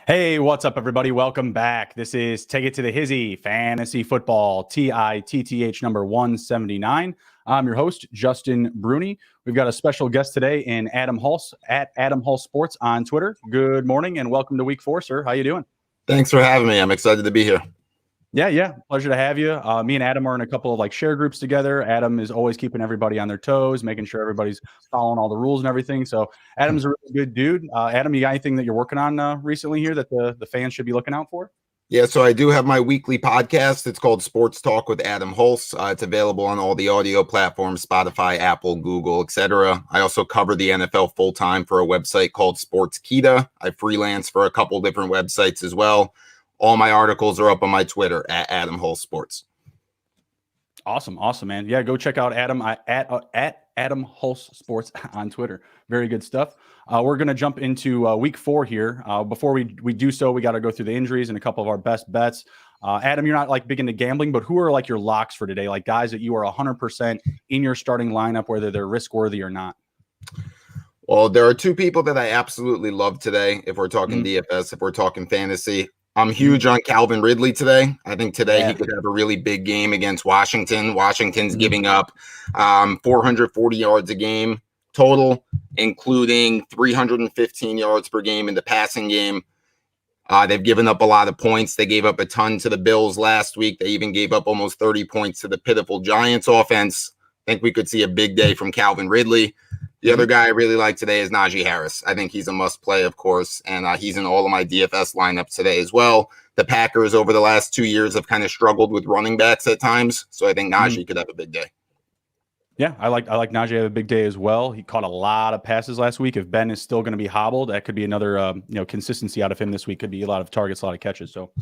Hey, what's up, everybody? Welcome back. This is Take It to the Hizzy Fantasy Football TITTH number 179. I'm your host, Justin Bruni. We've got a special guest today in Adam Hulse at Adam Hulse Sports on Twitter. Good morning and welcome to week 4, sir. How you doing? Thanks for having me. I'm excited to be here. Yeah. Pleasure to have you. Me and Adam are in a couple of share groups together. Adam is always keeping everybody on their toes, making sure everybody's following all the rules and everything. So Adam's a really good dude. Adam, you got anything that you're working on recently here that the fans should be looking out for? Yeah, so I do have my weekly podcast. It's called Sports Talk with Adam Hulse. It's available on all the audio platforms, Spotify, Apple, Google, etc. I also cover the NFL full-time for a website called Sportskeeda. I freelance for a couple different websites as well. All my articles are up on my Twitter at Adam Hulse Sports. Awesome, man. Yeah, go check out Adam at Adam Hulse Sports on Twitter. Very good stuff. We're going to jump into week 4 here. Before we do so, we got to go through the injuries and a couple of our best bets. Adam, you're not big into gambling, but who are your locks for today? Guys that you are 100% in your starting lineup, whether they're risk worthy or not. Well, there are 2 people that I absolutely love today. If we're talking DFS, if we're talking fantasy, I'm huge on Calvin Ridley today. I think today he could have a really big game against Washington. Washington's giving up 440 yards a game total, including 315 yards per game in the passing game. They've given up a lot of points. They gave up a ton to the Bills last week. They even gave up almost 30 points to the pitiful Giants offense. I think we could see a big day from Calvin Ridley. The other guy I really like today is Naji Harris. I think he's a must play, of course, and he's in all of my DFS lineups today as well. The Packers over the last 2 years have kind of struggled with running backs at times, so I think Naji could have a big day. Yeah, I like Naji to have a big day as well. He caught a lot of passes last week. If Ben is still going to be hobbled, that could be another consistency out of him this week. Could be a lot of targets, a lot of catches. So,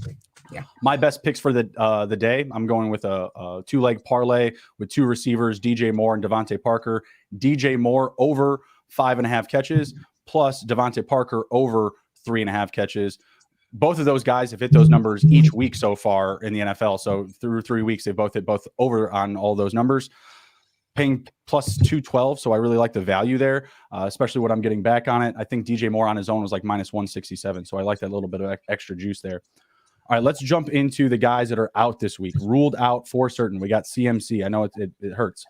yeah, my best picks for the day. I'm going with a 2-leg parlay with 2 receivers, DJ Moore and Devontae Parker. DJ Moore over 5.5 catches, plus Devontae Parker over 3.5 catches. Both of those guys have hit those numbers each week so far in the NFL. So through 3 weeks, they both hit both over on all those numbers. Paying plus 212, so I really like the value there, especially what I'm getting back on it. I think DJ Moore on his own was minus 167, so I like that little bit of extra juice there. All right, let's jump into the guys that are out this week. Ruled out for certain. We got CMC. I know it hurts.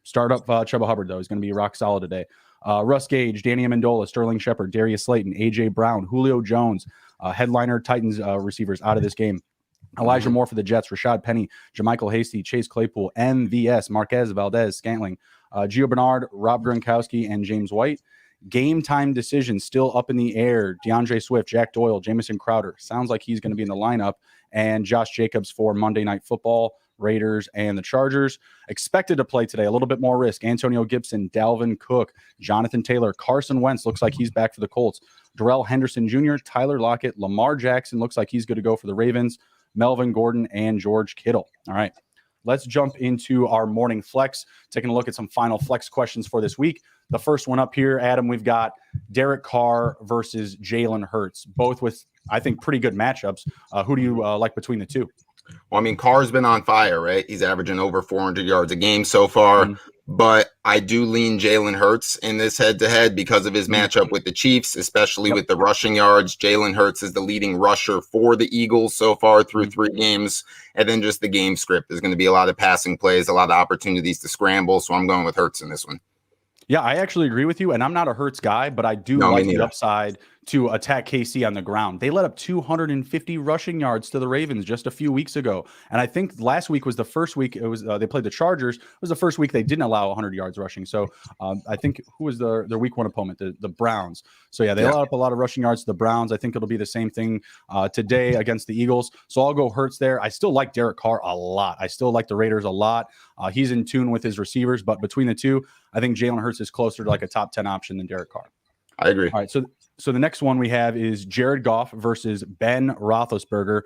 Start up Chuba Hubbard, though. He's going to be rock solid today. Russ Gage, Danny Amendola, Sterling Shepard, Darius Slayton, A.J. Brown, Julio Jones, headliner Titans receivers out of this game. Elijah Moore for the Jets, Rashad Penny, JaMychal Hasty, Chase Claypool, MVS, Marquez Valdez, Scantling, Gio Bernard, Rob Gronkowski, and James White. Game time decisions still up in the air. DeAndre Swift, Jack Doyle, Jamison Crowder. Sounds like he's going to be in the lineup. And Josh Jacobs for Monday Night Football, Raiders, and the Chargers. Expected to play today. A little bit more risk. Antonio Gibson, Dalvin Cook, Jonathan Taylor, Carson Wentz. Looks like he's back for the Colts. Darrell Henderson Jr., Tyler Lockett, Lamar Jackson. Looks like he's good to go for the Ravens. Melvin Gordon, and George Kittle. All right, let's jump into our morning flex, taking a look at some final flex questions for this week. The first one up here, Adam, we've got Derek Carr versus Jalen Hurts, both with, I think, pretty good matchups. Who do you like between the two? Well, I mean, Carr's been on fire, right? He's averaging over 400 yards a game so far. But I do lean Jalen Hurts in this head-to-head because of his matchup with the Chiefs, especially with the rushing yards. Jalen Hurts is the leading rusher for the Eagles so far through 3 games. And then just the game script. There's going to be a lot of passing plays, a lot of opportunities to scramble. So I'm going with Hurts in this one. Yeah, I actually agree with you. And I'm not a Hurts guy, but I do like the upside to attack KC on the ground. They let up 250 rushing yards to the Ravens just a few weeks ago. And I think last week was the first week it was they played the Chargers. It was the first week they didn't allow 100 yards rushing. So I think who was their week 1 opponent? The Browns. So yeah, they allowed up a lot of rushing yards to the Browns. I think it'll be the same thing today against the Eagles. So I'll go Hurts there. I still like Derek Carr a lot. I still like the Raiders a lot. He's in tune with his receivers, but between the two, I think Jalen Hurts is closer to like a top 10 option than Derek Carr. I agree. All right, so So the next one we have is Jared Goff versus Ben Roethlisberger.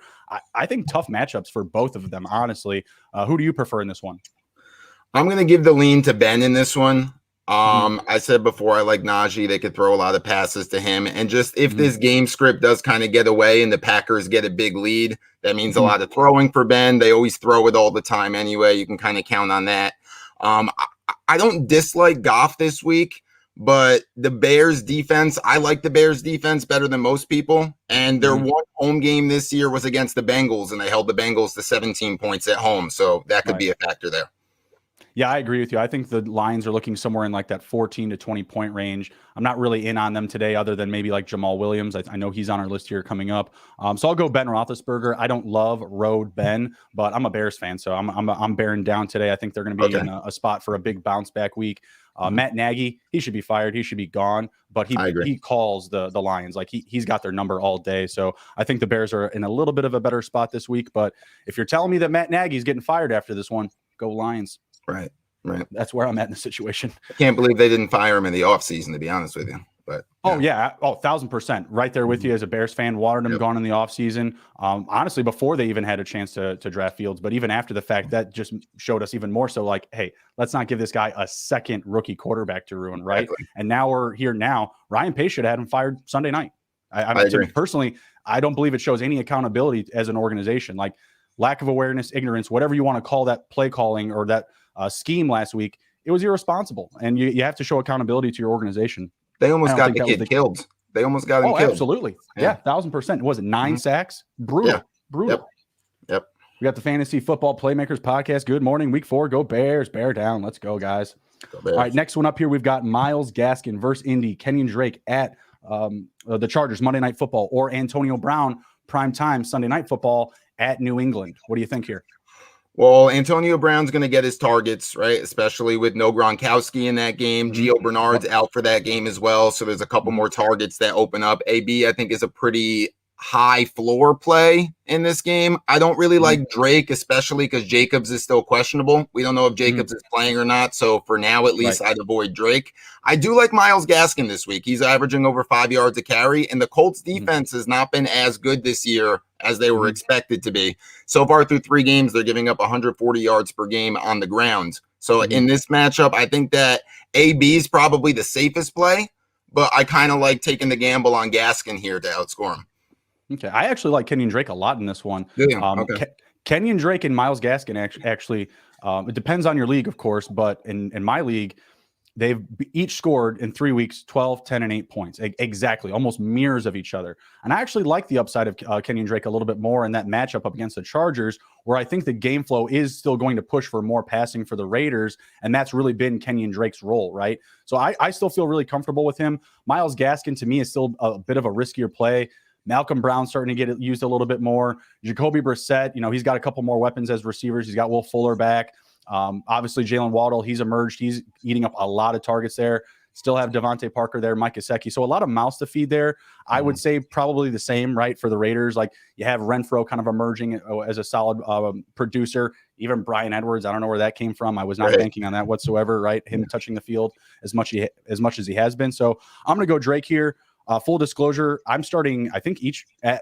I think tough matchups for both of them, honestly. Who do you prefer in this one? I'm going to give the lean to Ben in this one. I said before, I like Naji. They could throw a lot of passes to him. And just if this game script does kind of get away and the Packers get a big lead, that means a lot of throwing for Ben. They always throw it all the time anyway. You can kind of count on that. I don't dislike Goff this week, but the Bears defense, I like the Bears defense better than most people. And their one home game this year was against the Bengals, and they held the Bengals to 17 points at home. So that could be a factor there. Yeah, I agree with you. I think the Lions are looking somewhere in like that 14 to 20 point range. I'm not really in on them today other than maybe like Jamal Williams. I know he's on our list here coming up. So I'll go Ben Roethlisberger. I don't love road Ben, but I'm a Bears fan, so I'm bearing down today. I think they're going to be in a spot for a big bounce back week. Matt Nagy, he should be fired. He should be gone, but he calls the Lions. Like he's got their number all day. So I think the Bears are in a little bit of a better spot this week. But if you're telling me that Matt Nagy's getting fired after this one, go Lions. Right. That's where I'm at in the situation. I can't believe they didn't fire him in the offseason, to be honest with you. But yeah. 1,000%. Right there with you as a Bears fan. Wanted him gone in the offseason. Honestly, before they even had a chance to draft Fields, but even after the fact, that just showed us even more so like, hey, let's not give this guy a second rookie quarterback to ruin, right? Exactly. And now we're here now. Ryan Pace should have had him fired Sunday night. I agree. Personally, I don't believe it shows any accountability as an organization. Like lack of awareness, ignorance, whatever you want to call that play calling or that scheme last week, it was irresponsible. And you have to show accountability to your organization. They almost got the kid killed. They almost got him killed. Absolutely. Yeah, 1,000%. Was it 9 sacks? Brutal. Yeah. Brutal. Yep. We got the Fantasy Football Playmakers podcast. Good morning. Week 4. Go Bears. Bear down. Let's go, guys. Go Bears. All right, next one up here, we've got Myles Gaskin versus Indy. Kenyan Drake at the Chargers Monday Night Football, or Antonio Brown primetime Sunday Night Football at New England. What do you think here? Well, Antonio Brown's going to get his targets, right? Especially with no Gronkowski in that game. Gio Bernard's out for that game as well. So there's a couple more targets that open up. AB, I think, is a pretty high floor play in this game. I don't really like Drake, especially because Jacobs is still questionable. We don't know if Jacobs is playing or not. So for now, at least, I'd avoid Drake. I do like Myles Gaskin this week. He's averaging over 5 yards a carry, and the Colts defense has not been as good this year as they were expected to be. So far through 3 games, they're giving up 140 yards per game on the ground. So in this matchup, I think that AB is probably the safest play, but I kind of like taking the gamble on Gaskin here to outscore him. Okay, I actually like Kenyan Drake a lot in this one. Kenyan Drake and Myles Gaskin actually it depends on your league, of course, but in my league, they've each scored in 3 weeks 12, 10, and 8 points. Exactly, almost mirrors of each other. And I actually like the upside of Kenyan Drake a little bit more in that matchup up against the Chargers, where I think the game flow is still going to push for more passing for the Raiders, and that's really been Kenyan Drake's role, right? So I still feel really comfortable with him. Myles Gaskin, to me, is still a bit of a riskier play. Malcolm Brown starting to get it used a little bit more. Jacoby Brissett, he's got a couple more weapons as receivers. He's got Will Fuller back. Obviously, Jalen Waddle, he's emerged. He's eating up a lot of targets there. Still have Devontae Parker there, Mike Gesicki. So a lot of mouths to feed there. I would say probably the same, right, for the Raiders. Like you have Renfro kind of emerging as a solid producer. Even Brian Edwards, I don't know where that came from. I was not banking on that whatsoever, right? Him touching the field as much as he has been. So I'm going to go Drake here. Full disclosure, I'm starting, I think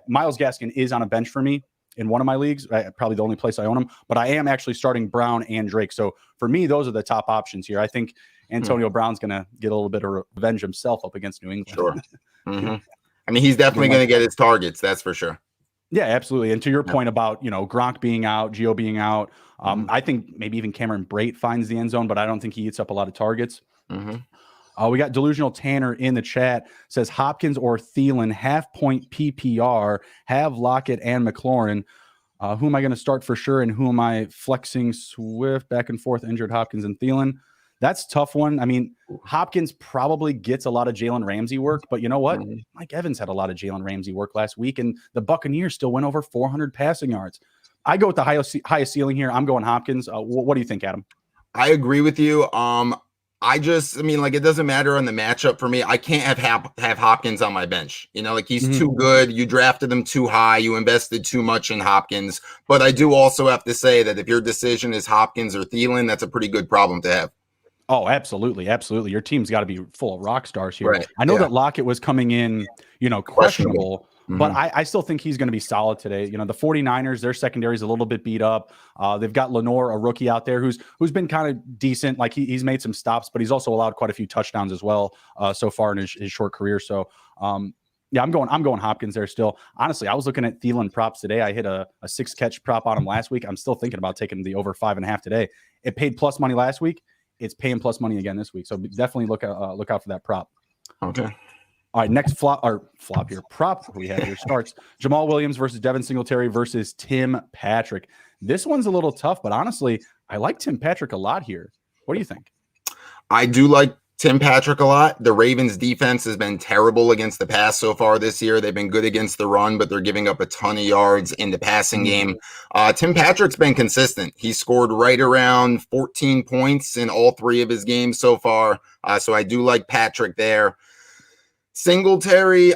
Myles Gaskin is on a bench for me in one of my leagues, probably the only place I own him, but I am actually starting Brown and Drake. So for me, those are the top options here. I think Antonio Brown's going to get a little bit of revenge himself up against New England. Sure. I mean, he's definitely going to get his targets. That's for sure. Yeah, absolutely. And to your point about, Gronk being out, Gio being out, I think maybe even Cameron Brate finds the end zone, but I don't think he eats up a lot of targets. We got Delusional Tanner in the chat, says Hopkins or Thielen, half-point PPR, have Lockett and McLaurin. Who am I going to start for sure, and who am I flexing Swift back and forth, injured Hopkins and Thielen? That's a tough one. I mean, Hopkins probably gets a lot of Jalen Ramsey work, but you know what? Mike Evans had a lot of Jalen Ramsey work last week, and the Buccaneers still went over 400 passing yards. I go with the highest ceiling here. I'm going Hopkins. What do you think, Adam? I agree with you. It doesn't matter on the matchup for me. I can't have Hopkins on my bench. He's too good. You drafted him too high. You invested too much in Hopkins. But I do also have to say that if your decision is Hopkins or Thielen, that's a pretty good problem to have. Oh, absolutely. Absolutely. Your team's got to be full of rock stars here. Right. I know that Lockett was coming in, questionable, but I still think he's going to be solid today. The 49ers, their secondary is a little bit beat up. They've got Lenore, a rookie out there who's been kind of decent. Like he's made some stops, but he's also allowed quite a few touchdowns as well so far in his short career. So, yeah, I'm going Hopkins there still. Honestly, I was looking at Thielen props today. I hit a 6-catch prop on him last week. I'm still thinking about taking the over 5.5 today. It paid plus money last week. It's paying plus money again this week. So definitely look out for that prop. Okay. All right, next flop here. Prop we have here starts Jamal Williams versus Devin Singletary versus Tim Patrick. This one's a little tough, but honestly, I like Tim Patrick a lot here. What do you think? I do like Tim Patrick a lot. The Ravens defense has been terrible against the pass so far this year. They've been good against the run, but they're giving up a ton of yards in the passing game. Tim Patrick's been consistent. He scored right around 14 points in all 3 of his games so far. So I do like Patrick there. Singletary,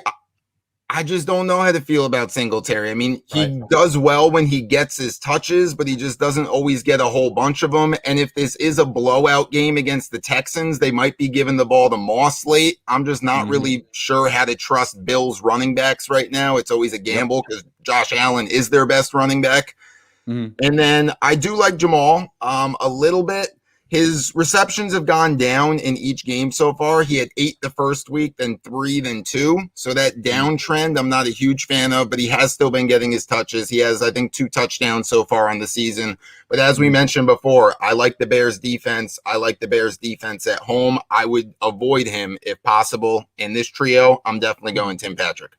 I just don't know how to feel about Singletary. I mean, he does well when he gets his touches, but he just doesn't always get a whole bunch of them. And if this is a blowout game against the Texans, they might be giving the ball to Moss late. I'm just not really sure how to trust Bills running backs right now. It's always a gamble because Josh Allen is their best running back. And then I do like Jamal a little bit. His receptions have gone down in each game so far. He had 8 the first week, then 3, then 2. So that downtrend I'm not a huge fan of, but he has still been getting his touches. He has, I think, 2 touchdowns so far on the season. But as we mentioned before, I like the Bears defense. I like the Bears defense at home. I would avoid him if possible. In this trio, I'm definitely going Tim Patrick.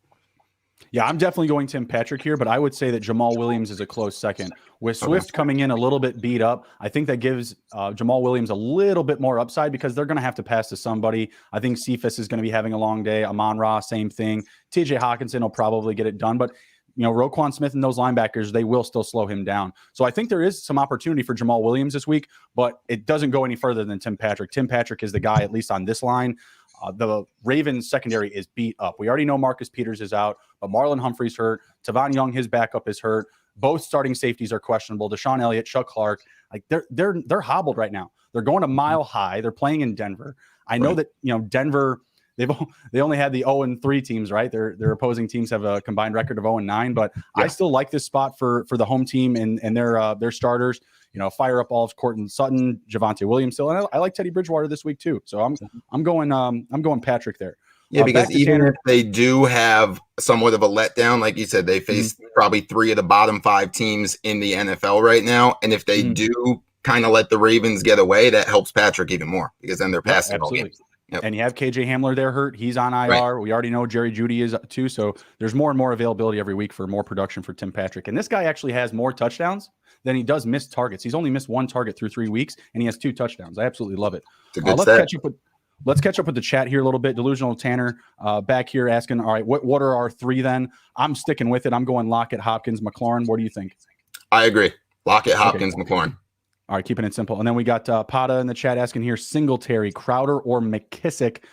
Yeah, I'm definitely going Tim Patrick here, but I would say that Jamal Williams is a close second. With Swift coming in a little bit beat up, I think that gives Jamal Williams a little bit more upside because they're going to have to pass to somebody. I think Cephas is going to be having a long day. Amon-Ra, same thing. TJ Hawkinson will probably get it done, but Roquan Smith and those linebackers, they will still slow him down. So I think there is some opportunity for Jamal Williams this week, but it doesn't go any further than Tim Patrick. Tim Patrick is the guy, at least on this line. The Ravens secondary is beat up. We already know Marcus Peters is out, but Marlon Humphrey's hurt. Tavon Young, his backup, is hurt. Both starting safeties are questionable. Deshaun Elliott, Chuck Clark, like they're hobbled right now. They're going to Mile High. They're playing in Denver. I know that Denver, they only had the 0-3 teams, right? Their opposing teams have a combined record of 0-9, but I still like this spot for the home team and their starters. Fire up all of Courtland Sutton, Javonte Williams still, and I like Teddy Bridgewater this week too. So I'm going Patrick there. Yeah, because even if they do have somewhat of a letdown, like you said, they face probably 3 of the bottom 5 teams in the NFL right now, and if they do kind of let the Ravens get away, that helps Patrick even more because then they're passing all games. And you have KJ Hamler there hurt. He's on IR. We already know Jerry Jeudy is too. So there's more and more availability every week for more production for Tim Patrick. And this guy actually has more touchdowns than he does missed targets. He's only missed 1 target through 3 weeks, and he has 2 touchdowns. I absolutely love it. Let's catch up with the chat here a little bit. Delusional Tanner back here asking, all right, what are our 3 then? I'm sticking with it. I'm going Lockett, Hopkins, McLaurin. What do you think? I agree. Lockett, Hopkins, McLaurin. All right, keeping it simple. And then we got Pata in the chat asking here, Singletary, Crowder, or McKissick.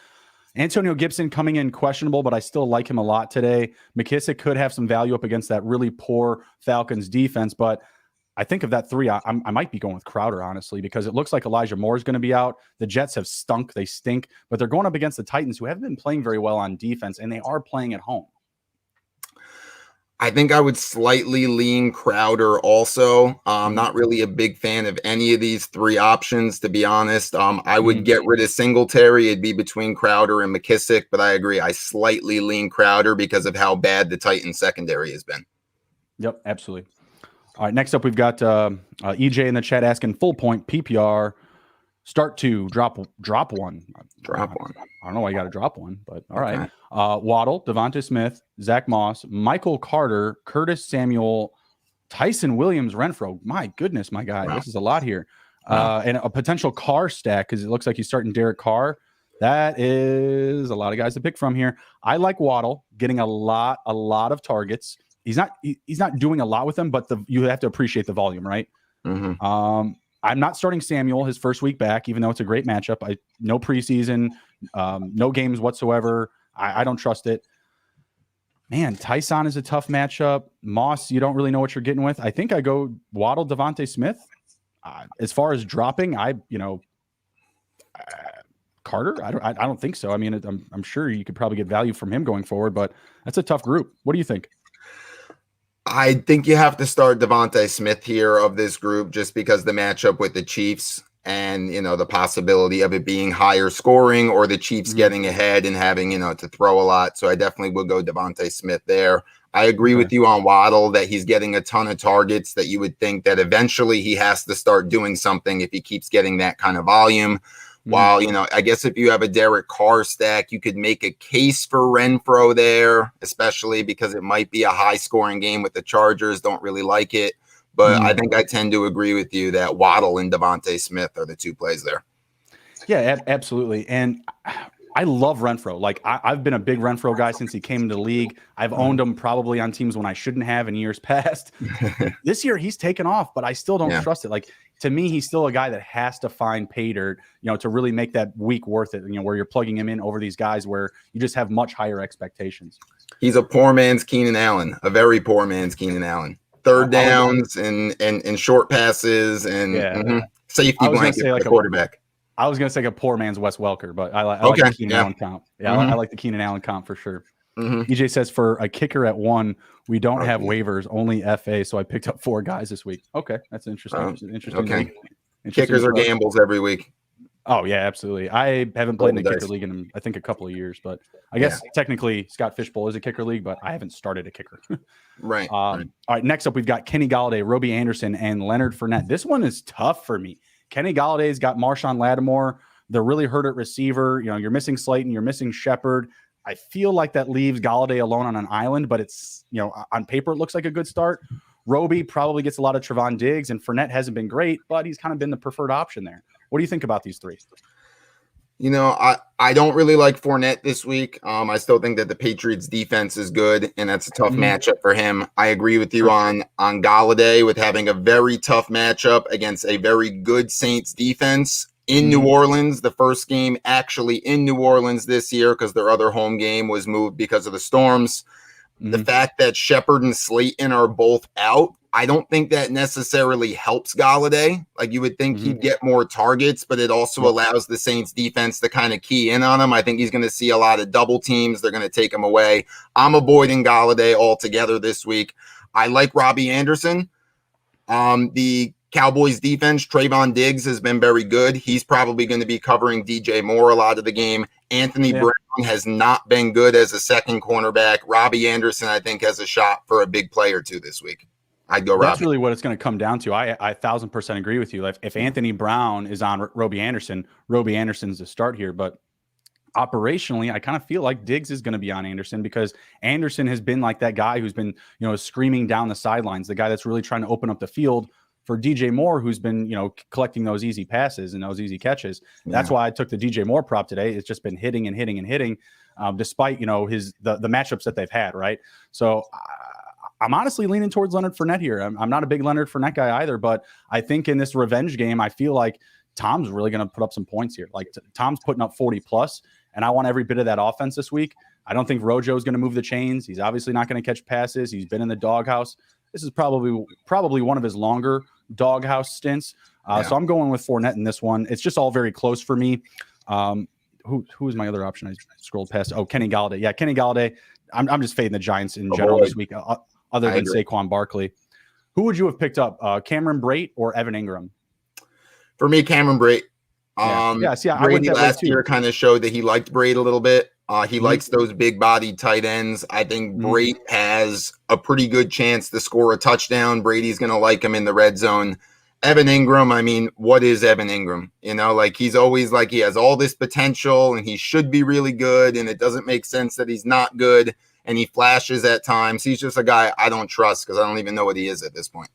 Antonio Gibson coming in questionable, but I still like him a lot today. McKissick could have some value up against that really poor Falcons defense, but I think of that 3, I might be going with Crowder, honestly, because it looks like Elijah Moore is going to be out. The Jets have stunk. They stink, but they're going up against the Titans, who haven't been playing very well on defense, and they are playing at home. I think I would slightly lean Crowder also. I'm not really a big fan of any of these 3 options, to be honest. I would get rid of Singletary. It'd be between Crowder and McKissick, but I agree. I slightly lean Crowder because of how bad the Titans secondary has been. Yep, absolutely. All right, next up, we've got EJ in the chat asking full point PPR. Start 2, drop 1. Drop 1. I don't know why you got to drop 1, but all right. Waddle, Devonta Smith, Zach Moss, Michael Carter, Curtis Samuel, Tyson Williams, Renfro. My goodness, my guy. Wow. This is a lot here. And a potential Carr stack because it looks like he's starting Derek Carr. That is a lot of guys to pick from here. I like Waddle getting a lot of targets. He's not doing a lot with them, but you have to appreciate the volume, right? I'm not starting Samuel his first week back, even though it's a great matchup. No preseason, no games whatsoever. I don't trust it. Man, Tyson is a tough matchup. Moss, you don't really know what you're getting with. I think I go Waddle, Devonta Smith. As far as dropping, Carter? I don't think so. I mean, I'm sure you could probably get value from him going forward, but that's a tough group. What do you think? I think you have to start Devontae Smith here of this group just because the matchup with the Chiefs and, the possibility of it being higher scoring or the Chiefs getting ahead and having, to throw a lot. So I definitely would go Devontae Smith there. I agree with you on Waddle that he's getting a ton of targets, that you would think that eventually he has to start doing something if he keeps getting that kind of volume. While, I guess if you have a Derek Carr stack, you could make a case for Renfro there, especially because it might be a high scoring game with the Chargers. Don't really like it. But I think I tend to agree with you that Waddle and Devontae Smith are the two plays there. Yeah, absolutely. And I love Renfro. Like I've been a big Renfro guy since he came into the league. I've owned him probably on teams when I shouldn't have in years past. This year he's taken off, but I still don't trust it. Like to me, he's still a guy that has to find pay dirt, to really make that week worth it. Where you're plugging him in over these guys where you just have much higher expectations. He's a poor man's Keenan Allen, a very poor man's Keenan Allen. Third downs and short passes and safety blanket for the quarterback. I was going to say a poor man's Wes Welker, but I like the Keenan Allen comp. Yeah, I like the Keenan Allen comp for sure. EJ says for a kicker at 1, we don't have waivers, only FA. So I picked up 4 guys this week. Okay, that's interesting. Okay. Kickers are gambles every week. Oh yeah, absolutely. I haven't played in a kicker league in I think a couple of years, but I guess technically Scott Fishbowl is a kicker league, but I haven't started a kicker. Right. All right. Next up, we've got Kenny Golladay, Robbie Anderson, and Leonard Fournette. This one is tough for me. Kenny Galladay's got Marshawn Lattimore. They're really hurt at receiver. You're missing Slayton. You're missing Shepard. I feel like that leaves Golladay alone on an island, but it's, on paper, it looks like a good start. Roby probably gets a lot of Trevon Diggs, and Fournette hasn't been great, but he's kind of been the preferred option there. What do you think about these three? I don't really like Fournette this week. I still think that the Patriots defense is good, and that's a tough matchup for him. I agree with you on Golladay with having a very tough matchup against a very good Saints defense in New Orleans. The first game actually in New Orleans this year because their other home game was moved because of the storms. The fact that Shepard and Slayton are both out, I don't think that necessarily helps Golladay. Like you would think he'd get more targets, but it also allows the Saints defense to kind of key in on him. I think he's going to see a lot of double teams. They're going to take him away. I'm avoiding Golladay altogether this week. I like Robbie Anderson. The Cowboys defense, Trayvon Diggs has been very good. He's probably going to be covering DJ Moore a lot of the game. Anthony Brown has not been good as a second cornerback. Robbie Anderson, I think, has a shot for a big play or two this week. I'd go Robbie. That's really what it's going to come down to. I 1,000% agree with you. If Anthony Brown is on Robbie Anderson's the start here. But operationally, I kind of feel like Diggs is going to be on Anderson because Anderson has been like that guy who's been, screaming down the sidelines, the guy that's really trying to open up the field for DJ Moore, who's been, collecting those easy passes and those easy catches. That's why I took the DJ Moore prop today. It's just been hitting and hitting and hitting, despite, the matchups that they've had, right? So I'm honestly leaning towards Leonard Fournette here. I'm not a big Leonard Fournette guy either, but I think in this revenge game, I feel like Tom's really going to put up some points here. Like Tom's putting up 40 plus, and I want every bit of that offense this week. I don't think Rojo's going to move the chains. He's obviously not going to catch passes. He's been in the doghouse. This is probably one of his longer doghouse stints. So I'm going with Fournette in this one. It's just all very close for me. Who is my other option? I scrolled past. Oh, Kenny Golladay. Yeah, Kenny Golladay. I'm just fading the Giants in general this week, other than Saquon Barkley. Who would you have picked up, Cameron Brate or Evan Ingram? For me, Cameron Brate. Brady last year kind of showed that he liked Brate a little bit. He likes those big-bodied tight ends. I think Brate has a pretty good chance to score a touchdown. Brady's going to like him in the red zone. Evan Ingram, I mean, what is Evan Ingram? He's always like he has all this potential and he should be really good, and it doesn't make sense that he's not good, and he flashes at times. He's just a guy I don't trust because I don't even know what he is at this point.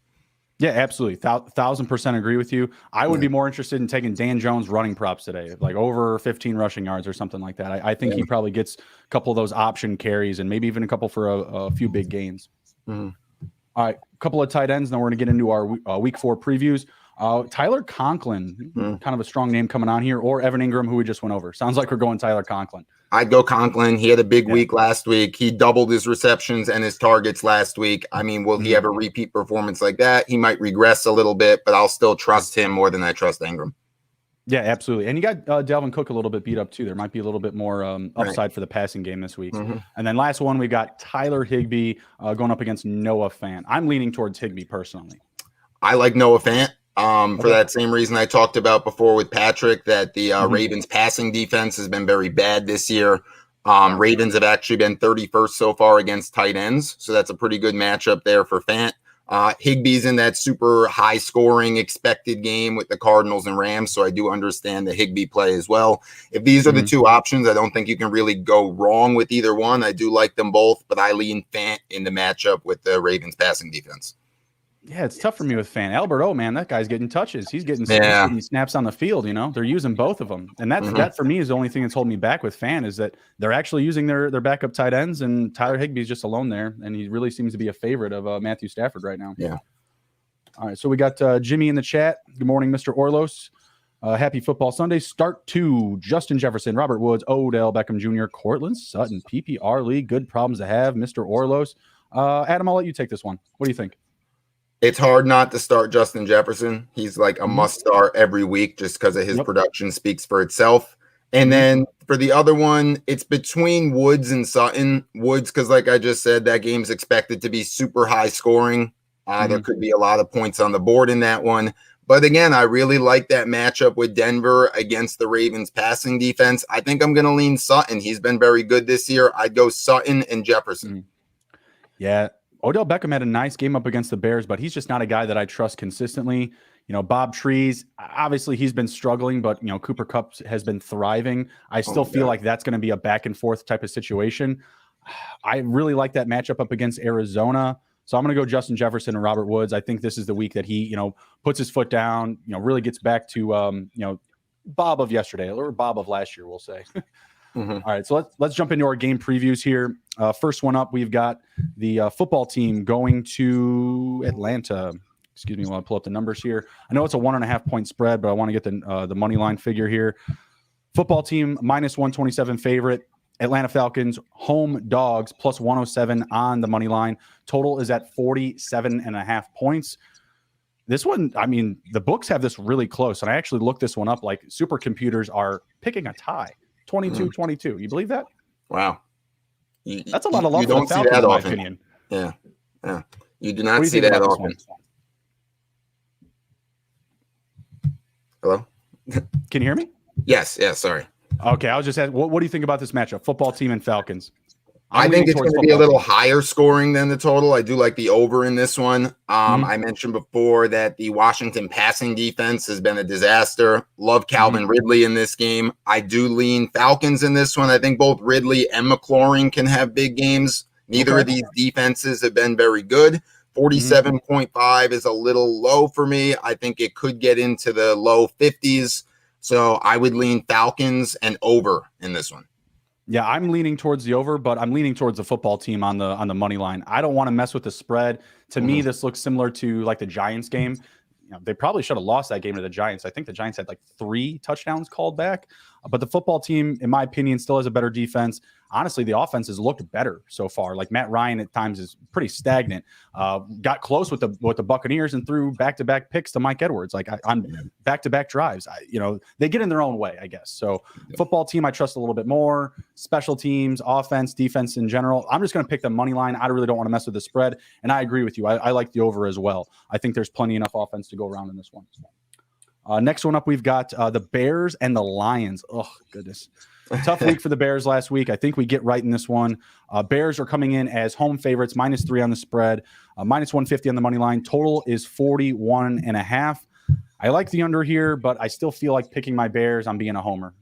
Yeah, absolutely. 1,000% agree with you. I would be more interested in taking Dan Jones running props today, like over 15 rushing yards or something like that. I think he probably gets a couple of those option carries and maybe even a couple for a few big gains. All right, a couple of tight ends. Now we're going to get into our week 4 previews. Tyler Conklin, kind of a strong name coming on here, or Evan Ingram, who we just went over. Sounds like we're going Tyler Conklin. I'd go Conklin. He had a big week last week. He doubled his receptions and his targets last week. I mean, will he have a repeat performance like that? He might regress a little bit, but I'll still trust him more than I trust Ingram. Yeah, absolutely. And you got Dalvin Cook a little bit beat up too. There might be a little bit more upside for the passing game this week. And then last one, we got Tyler Higby going up against Noah Fant. I'm leaning towards Higby personally. I like Noah Fant for that same reason I talked about before with Patrick, that the Ravens passing defense has been very bad this year. Ravens have actually been 31st so far against tight ends. So that's a pretty good matchup there for Fant. Higby's in that super high scoring expected game with the Cardinals and Rams. So I do understand the Higby play as well. If these are the two options, I don't think you can really go wrong with either one. I do like them both, but I lean Fant in the matchup with the Ravens passing defense. Yeah, it's tough for me with Fant. Albert, man, that guy's getting touches. He's getting snaps on the field. They're using both of them, and that for me is the only thing that's holding me back with Fant is that they're actually using their backup tight ends, and Tyler Higby is just alone there, and he really seems to be a favorite of Matthew Stafford right now. Yeah. All right, so we got Jimmy in the chat. Good morning, Mr. Orlos. Happy Football Sunday. Start 2. Justin Jefferson, Robert Woods, Odell Beckham Jr., Cortland Sutton, PPR League. Good problems to have, Mr. Orlos. Adam, I'll let you take this one. What do you think? It's hard not to start Justin Jefferson. He's like a must start every week just because of his production speaks for itself. And then for the other one, it's between Woods and Sutton. Woods, because like I just said, that game's expected to be super high scoring. There could be a lot of points on the board in that one. But again, I really like that matchup with Denver against the Ravens passing defense. I think I'm going to lean Sutton. He's been very good this year. I'd go Sutton and Jefferson. Yeah. Odell Beckham had a nice game up against the Bears, but he's just not a guy that I trust consistently. Bob Trees, obviously he's been struggling, but, Cooper Kupp has been thriving. I still feel like that's going to be a back and forth type of situation. I really like that matchup up against Arizona. So I'm going to go Justin Jefferson and Robert Woods. I think this is the week that he, puts his foot down, really gets back to, Bob of yesterday or Bob of last year, we'll say. All right, so let's jump into our game previews here. First one up, we've got the football team going to Atlanta. Excuse me while I pull up the numbers here. I know it's a 1.5 point spread, but I want to get the money line figure here. Football team minus 127 favorite. Atlanta Falcons home dogs plus 107 on the money line. Total is at 47.5 points. This one, the books have this really close, and I actually looked this one up. Like supercomputers are picking a tie. 22-22. You believe that? Wow. That's a lot of love for the Falcons, in my opinion. Yeah. You do not see that often. Hello? Can you hear me? Yes. Sorry. Okay. I was just asking, what do you think about this matchup? Football team and Falcons. I think it's going to be a little higher scoring than the total. I do like the over in this one. I mentioned before that the Washington passing defense has been a disaster. Love Calvin Ridley in this game. I do lean Falcons in this one. I think both Ridley and McLaurin can have big games. Neither of these defenses have been very good. 47.5 is a little low for me. I think it could get into the low 50s. So I would lean Falcons and over in this one. Yeah, I'm leaning towards the over, but I'm leaning towards the football team on the money line. I don't want to mess with the spread. To me, this looks similar to like the Giants game. They probably should have lost that game to the Giants. I think the Giants had like 3 touchdowns called back. But the football team, in my opinion, still has a better defense. Honestly, the offense has looked better so far. Like Matt Ryan at times is pretty stagnant. Got close with the Buccaneers and threw back-to-back picks to Mike Edwards. Like on back-to-back drives. They get in their own way, I guess. So football team, I trust a little bit more. Special teams, offense, defense in general. I'm just going to pick the money line. I really don't want to mess with the spread. And I agree with you. I like the over as well. I think there's plenty enough offense to go around in this one. Next one up, we've got the Bears and the Lions. Oh, goodness. Tough week for the Bears last week. I think we get right in this one. Bears are coming in as home favorites, -3 on the spread, minus 150 on the money line. Total is 41.5. I like the under here, but I still feel like picking my Bears. I'm being a homer.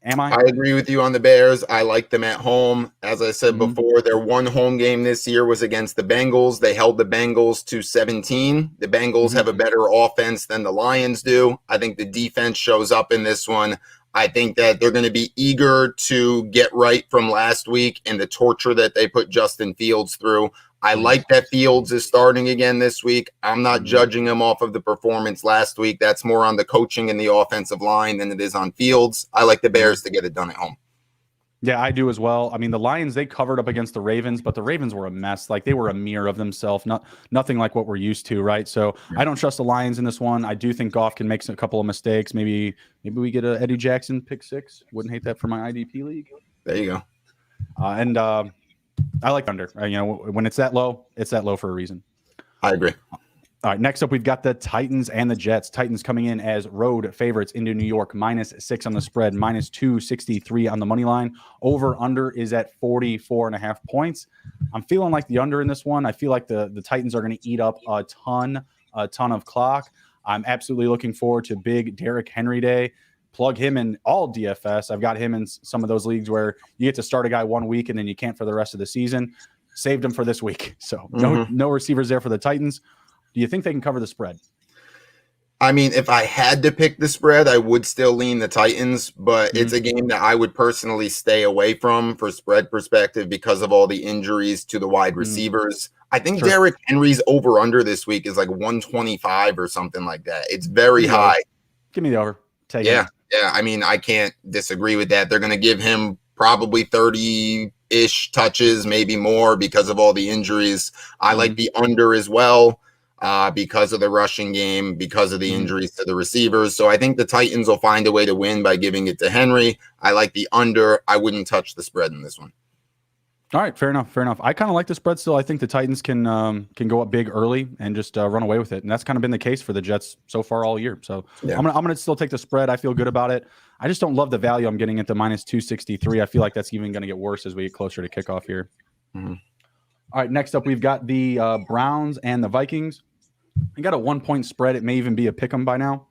Am I? I agree with you on the Bears. I like them at home. As I said before, their one home game this year was against the Bengals. They held the Bengals to 17. The Bengals have a better offense than the Lions do. I think the defense shows up in this one. I think that they're going to be eager to get right from last week and the torture that they put Justin Fields through. I like that Fields is starting again this week. I'm not judging him off of the performance last week. That's more on the coaching and the offensive line than it is on Fields. I like the Bears to get it done at home. Yeah, I do as well. I mean, the Lions, they covered up against the Ravens, but the Ravens were a mess. Like, they were a mirror of themselves, nothing like what we're used to, right? So I don't trust the Lions in this one. I do think Goff can make a couple of mistakes. Maybe we get a Eddie Jackson pick 6. Wouldn't hate that for my IDP league. There you go. And I like under. When it's that low for a reason. I agree. All right, next up, we've got the Titans and the Jets. Titans coming in as road favorites into New York, -6 on the spread, -263 on the money line. Over under is at 44.5 points. I'm feeling like the under in this one. I feel like the Titans are going to eat up a ton of clock. I'm absolutely looking forward to big Derrick Henry Day. Plug him in all DFS. I've got him in some of those leagues where you get to start a guy 1 week and then you can't for the rest of the season. Saved him for this week. So no receivers there for the Titans. Do you think they can cover the spread? I mean, if I had to pick the spread, I would still lean the Titans, but it's a game that I would personally stay away from for spread perspective because of all the injuries to the wide receivers. I think Derrick Henry's over-under this week is like 125 or something like that. It's very high. Give me the over. Take it. Yeah. I mean, I can't disagree with that. They're going to give him probably 30-ish touches, maybe more because of all the injuries. I like the under as well. Because of the rushing game, because of the injuries to the receivers. So I think the Titans will find a way to win by giving it to Henry. I like the under. I wouldn't touch the spread in this one. All right, fair enough. I kind of like the spread still. I think the Titans can go up big early and just run away with it. And that's kind of been the case for the Jets so far all year. So I'm gonna still take the spread. I feel good about it. I just don't love the value I'm getting at the -263. I feel like that's even going to get worse as we get closer to kickoff here. All right, next up, we've got the Browns and the Vikings. I got a 1-point spread. It may even be a pick 'em by now.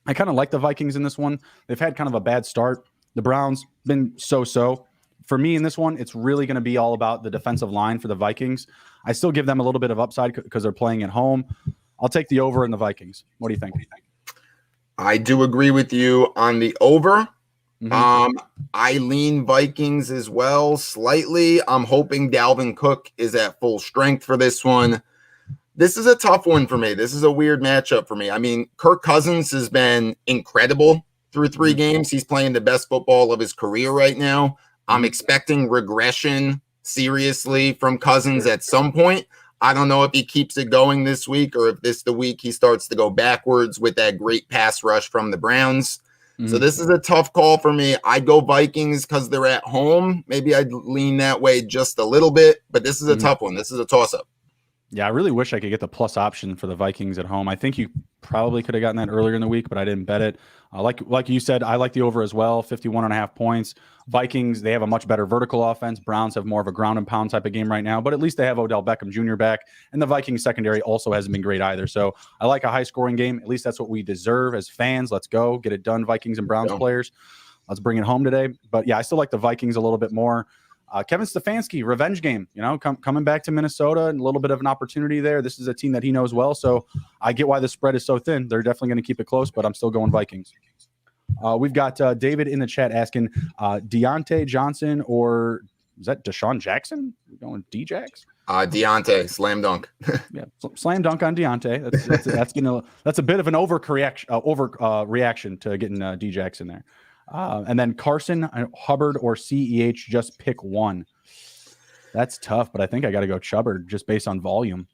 I kind of like the Vikings in this one. They've had kind of a bad start. The Browns been so-so. For me in this one, it's really going to be all about the defensive line for the Vikings. I still give them a little bit of upside because they're playing at home. I'll take the over in the Vikings. What do you think? I do agree with you on the over. I lean Vikings as well slightly. I'm hoping Dalvin Cook is at full strength for this one. This is a tough one for me. This is a weird matchup for me. I mean, Kirk Cousins has been incredible through 3 games. He's playing the best football of his career right now. I'm expecting regression seriously from Cousins at some point. I don't know if he keeps it going this week or if this is the week he starts to go backwards with that great pass rush from the Browns. So this is a tough call for me. I'd go Vikings because they're at home. Maybe I'd lean that way just a little bit, but this is a tough one. This is a toss-up. Yeah, I really wish I could get the plus option for the Vikings at home. I think you probably could have gotten that earlier in the week, but I didn't bet it. Like you said, I like the over as well, 51.5 points. Vikings, they have a much better vertical offense. Browns have more of a ground and pound type of game right now, but at least they have Odell Beckham Jr. back, and the Vikings secondary also hasn't been great either. So I like a high-scoring game. At least that's what we deserve as fans. Let's go. Get it done, Vikings and Browns players. Let's bring it home today. But, yeah, I still like the Vikings a little bit more. Kevin Stefanski, revenge game, coming back to Minnesota and a little bit of an opportunity there. This is a team that he knows well, so I get why the spread is so thin. They're definitely going to keep it close, but I'm still going Vikings. We've got David in the chat asking Deontay Johnson or is that Deshaun Jackson? We're going D-Jax? Deontay, slam dunk. Yeah, slam dunk on Deontay. That's a bit of an reaction to getting D-Jax in there. And then Carson, Hubbard, or CEH, just pick one. That's tough, but I think I got to go Chubbard just based on volume.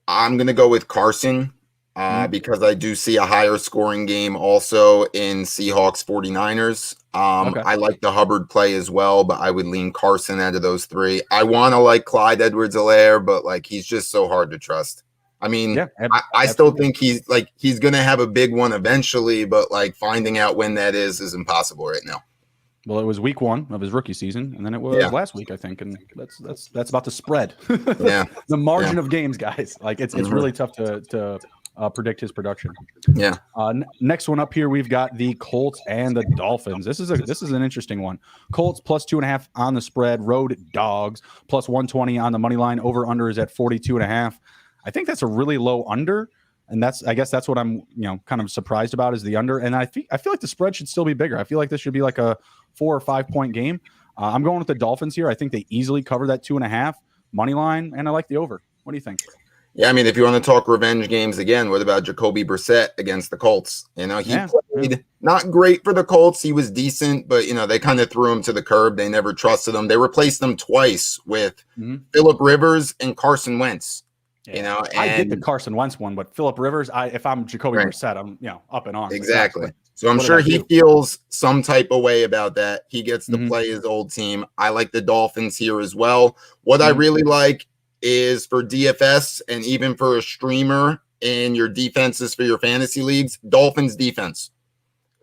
I'm going to go with Carson because I do see a higher scoring game also in Seahawks 49ers. I like the Hubbard play as well, but I would lean Carson out of those 3. I want to like Clyde Edwards-Helaire, but like he's just so hard to trust. I mean, I still think he's going to have a big one eventually, but like finding out when that is impossible right now. Well, it was week 1 of his rookie season, and then it was last week, I think, and that's about the spread. The margin of games, guys. Like it's really tough to predict his production. Yeah. Next one up here, we've got the Colts and the Dolphins. This is an interesting one. Colts plus 2.5 on the spread. Road dogs plus 120 on the money line. Over under is at 42.5. I think that's a really low under, and I guess that's what I'm kind of surprised about is the under. And I feel like the spread should still be bigger. I feel like this should be like a 4 or 5 point game. I'm going with the Dolphins here. I think they easily cover that 2.5 money line, and I like the over. What do you think? Yeah, I mean, if you want to talk revenge games again, what about Jacoby Brissett against the Colts? He played not great for the Colts. He was decent, but, they kind of threw him to the curb. They never trusted him. They replaced him twice with Phillip Rivers and Carson Wentz. Yeah. I get the Carson Wentz one, but Phillip Rivers, if I'm Jacoby Brissett, I'm, up in arms. Exactly. So I'm sure he feels some type of way about that. He gets to play his old team. I like the Dolphins here as well. What I really like is for DFS and even for a streamer in your defenses for your fantasy leagues, Dolphins defense.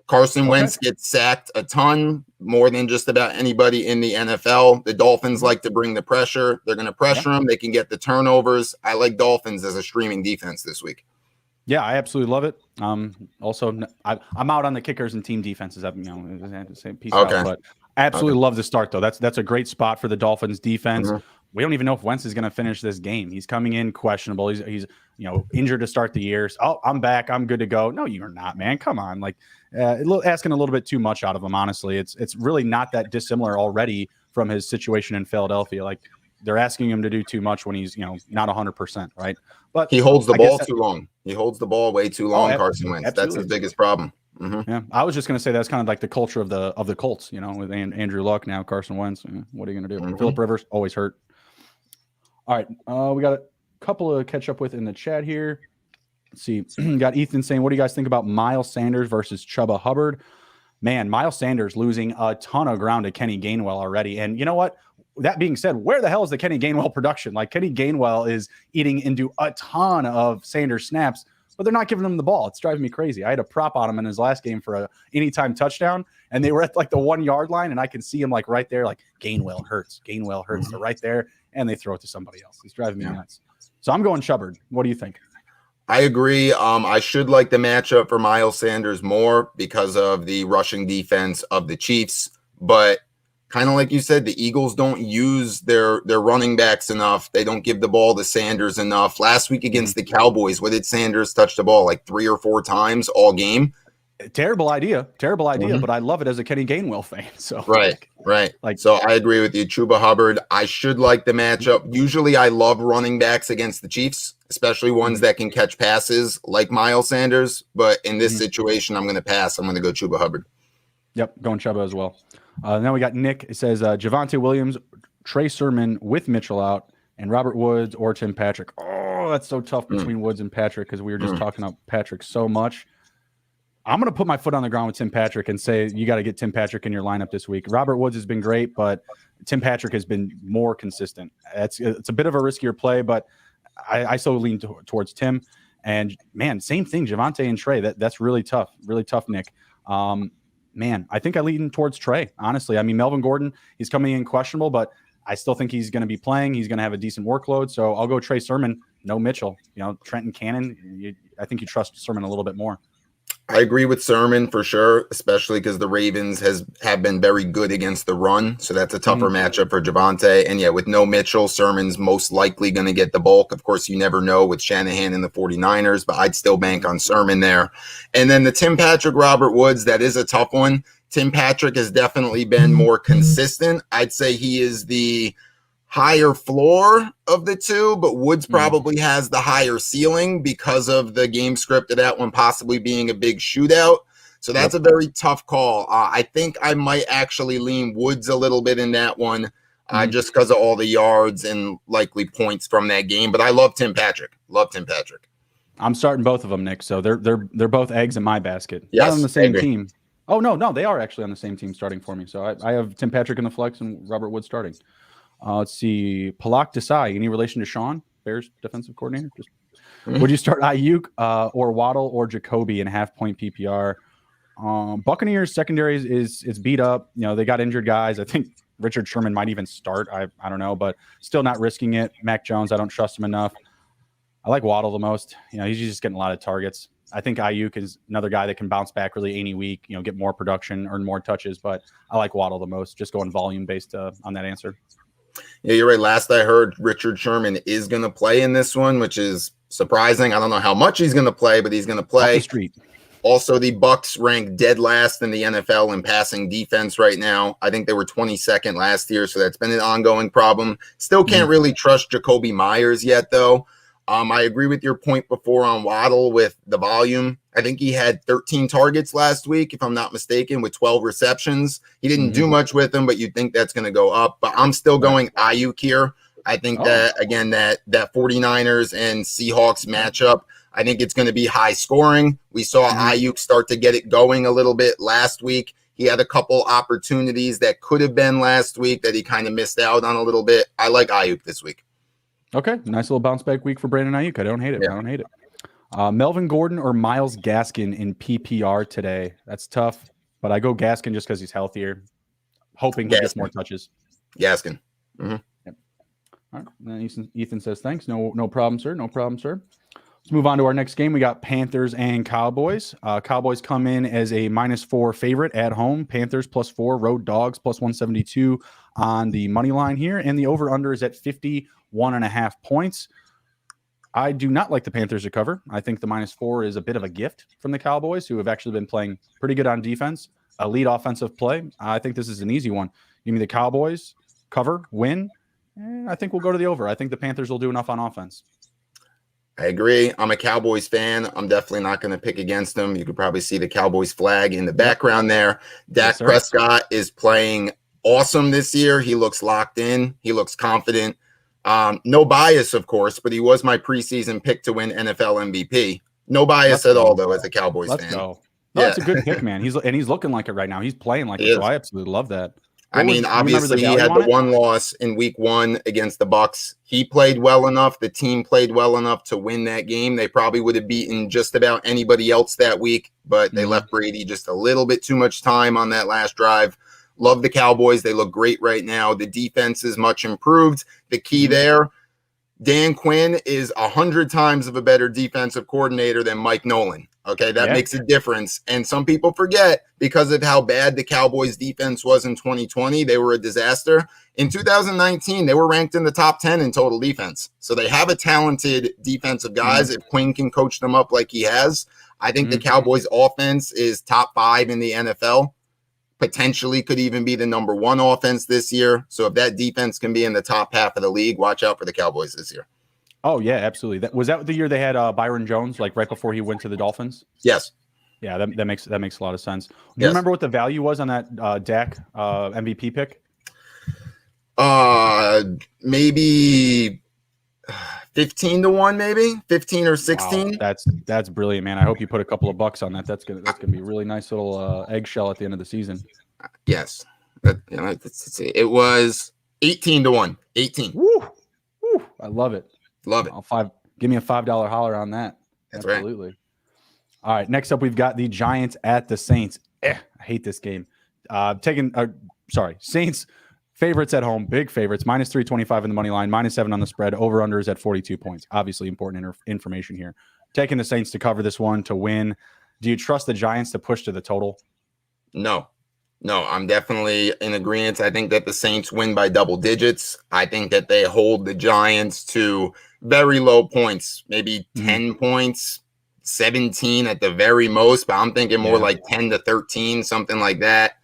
Carson Wentz gets sacked a ton, more than just about anybody in the NFL. The Dolphins like to bring the pressure. They're going to pressure them. They can get the turnovers. I like Dolphins as a streaming defense this week. Yeah, I absolutely love it. Also, I'm out on the kickers and team defenses. Same piece out, but I absolutely love the start, though. That's a great spot for the Dolphins defense. We don't even know if Wentz is going to finish this game. He's coming in questionable. He's injured to start the year. So, I'm back. I'm good to go. No, you're not, man. Come on. Asking a little bit too much out of him, honestly. It's really not that dissimilar already from his situation in Philadelphia. They're asking him to do too much when he's, not 100%, right? But he holds the ball too long. He holds the ball way too long, Carson Wentz. Absolutely. That's his biggest problem. Yeah, I was just going to say that's kind of like the culture of the Colts, with Andrew Luck now, Carson Wentz. What are you going to do? Phillip Rivers, always hurt. All right, we got a couple to catch up with in the chat here. Let's see. Got Ethan saying, what do you guys think about Miles Sanders versus Chuba Hubbard? Man, Miles Sanders losing a ton of ground to Kenny Gainwell already. And you know what? That being said, where the hell is the Kenny Gainwell production? Kenny Gainwell is eating into a ton of Sanders snaps, but they're not giving him the ball. It's driving me crazy. I had a prop on him in his last game for a anytime touchdown, and they were at the 1 yard line, and I can see him right there, Gainwell hurts. They're right there, and they throw it to somebody else. He's driving me nuts. So I'm going Chubbard. What do you think? I agree. I should like the matchup for Miles Sanders more because of the rushing defense of the Chiefs, but kind of like you said, the Eagles don't use their running backs enough. They don't give the ball to Sanders enough. Last week against the Cowboys, what did Sanders touch the ball 3 or 4 times all game? Terrible idea, but I love it as a Kenny Gainwell fan. So right. So I agree with you, Chuba Hubbard. I should like the matchup. Usually, I love running backs against the Chiefs, especially ones that can catch passes like Miles Sanders. But in this situation, I'm going to pass. I'm going to go Chuba Hubbard. Yep, going Chuba as well. Now we got Nick. It says Javonte Williams, Trey Sermon with Mitchell out, and Robert Woods or Tim Patrick. Oh, that's so tough between Woods and Patrick because we were just talking about Patrick so much. I'm going to put my foot on the ground with Tim Patrick and say you got to get Tim Patrick in your lineup this week. Robert Woods has been great, but Tim Patrick has been more consistent. It's a bit of a riskier play, but I so lean towards Tim. And, man, same thing, Javonte and Trey. That's really tough, Nick. Man, I think I lean towards Trey, honestly. I mean, Melvin Gordon, he's coming in questionable, but I still think he's going to be playing. He's going to have a decent workload. So I'll go Trey Sermon, no Mitchell. Trenton Cannon, I think you trust Sermon a little bit more. I agree with Sermon for sure, especially because the Ravens have been very good against the run. So that's a tougher matchup for Javonte. And with no Mitchell, Sermon's most likely going to get the bulk. Of course, you never know with Shanahan and the 49ers, but I'd still bank on Sermon there. And then the Tim Patrick, Robert Woods, that is a tough one. Tim Patrick has definitely been more consistent. I'd say he is the higher floor of the two, but Woods probably has the higher ceiling because of the game script of that one possibly being a big shootout. So that's a very tough call. I think I might actually lean Woods a little bit in that one just because of all the yards and likely points from that game. But I love Tim Patrick. I'm starting both of them, Nick. So they're both eggs in my basket. Yes, not on the same team. Oh, no, they are actually on the same team starting for me. So I have Tim Patrick in the flex and Robert Woods starting. Let's see. Palak Desai, any relation to Sean, Bears defensive coordinator? Would you start Ayuk or Waddle or Jacoby in half-point PPR? Buccaneers secondary is beat up. They got injured guys. I think Richard Sherman might even start. I don't know, but still not risking it. Mac Jones, I don't trust him enough. I like Waddle the most. He's just getting a lot of targets. I think Ayuk is another guy that can bounce back really any week, get more production, earn more touches, but I like Waddle the most, just going volume based on that answer. Yeah, you're right. Last I heard, Richard Sherman is going to play in this one, which is surprising. I don't know how much he's going to play, but he's going to play. Off the street. Also, the Bucs rank dead last in the NFL in passing defense right now. I think they were 22nd last year, so that's been an ongoing problem. Still can't really trust Jacoby Myers yet, though. I agree with your point before on Waddle with the volume. I think he had 13 targets last week, if I'm not mistaken, with 12 receptions. He didn't do much with them, but you'd think that's going to go up. But I'm still going Ayuk here. I think that, again, that 49ers and Seahawks matchup, I think it's going to be high scoring. We saw Ayuk start to get it going a little bit last week. He had a couple opportunities that could have been last week that he kind of missed out on a little bit. I like Ayuk this week. Okay, nice little bounce back week for Brandon Ayuk. I don't hate it. Yeah. I don't hate it. Melvin Gordon or Myles Gaskin in PPR today? That's tough, but I go Gaskin just because he's healthier, hoping he gets more touches. Gaskin. Yep. All right. And Ethan says thanks. No problem, sir. No problem, sir. Let's move on to our next game. We got Panthers and Cowboys. Cowboys come in as a -4 favorite at home. Panthers +4, road dogs +172 on the money line here. And the over-under is at 51.5 points. I do not like the Panthers to cover. I think the -4 is a bit of a gift from the Cowboys, who have actually been playing pretty good on defense. Elite offensive play. I think this is an easy one. Give me the Cowboys, cover, win. I think we'll go to the over. I think the Panthers will do enough on offense. I agree. I'm a Cowboys fan. I'm definitely not going to pick against them. You could probably see the Cowboys flag in the background there. Dak Prescott is playing awesome this year. He looks locked in. He looks confident. No bias, of course, but he was my preseason pick to win NFL MVP. No bias at all, though, as a Cowboys fan. Go. No, it's a good pick, man. He's looking like it right now. He's playing like it. So I absolutely love that. I mean, obviously, he had the one loss in week 1 against the Bucs. He played well enough. The team played well enough to win that game. They probably would have beaten just about anybody else that week, but they left Brady just a little bit too much time on that last drive. Love the Cowboys. They look great right now. The defense is much improved. The key there, Dan Quinn is 100 times of a better defensive coordinator than Mike Nolan. Okay, that makes a difference. And some people forget because of how bad the Cowboys defense was in 2020. They were a disaster. In 2019, they were ranked in the top 10 in total defense. So they have a talented defensive guys. If Quinn can coach them up like he has, I think the Cowboys offense is top 5 in the NFL. Potentially could even be the number 1 offense this year. So if that defense can be in the top half of the league, watch out for the Cowboys this year. Oh, yeah, absolutely. Was that the year they had Byron Jones, like right before he went to the Dolphins? Yes. Yeah, that makes a lot of sense. Do you remember what the value was on that Dak MVP pick? Maybe 15 to 1, maybe 15 or 16. Wow, that's brilliant, man. I hope you put a couple of bucks on that. That's gonna be a really nice little eggshell at the end of the season. Yes, it was 18 to 1. 18. Woo! I love it. Love it. Give me a $5 holler on that. That's absolutely. Right. All right. Next up, we've got the Giants at the Saints. I hate this game. Saints favorites at home, big favorites, -325 in the money line, -7 on the spread. Over under is at 42 points. Obviously, important information here. Taking the Saints to cover this one to win. Do you trust the Giants to push to the total? No, I'm definitely in agreement. I think that the Saints win by double digits. I think that they hold the Giants to very low points, maybe 10 points, 17 at the very most, but I'm thinking more like 10 to 13, something like that.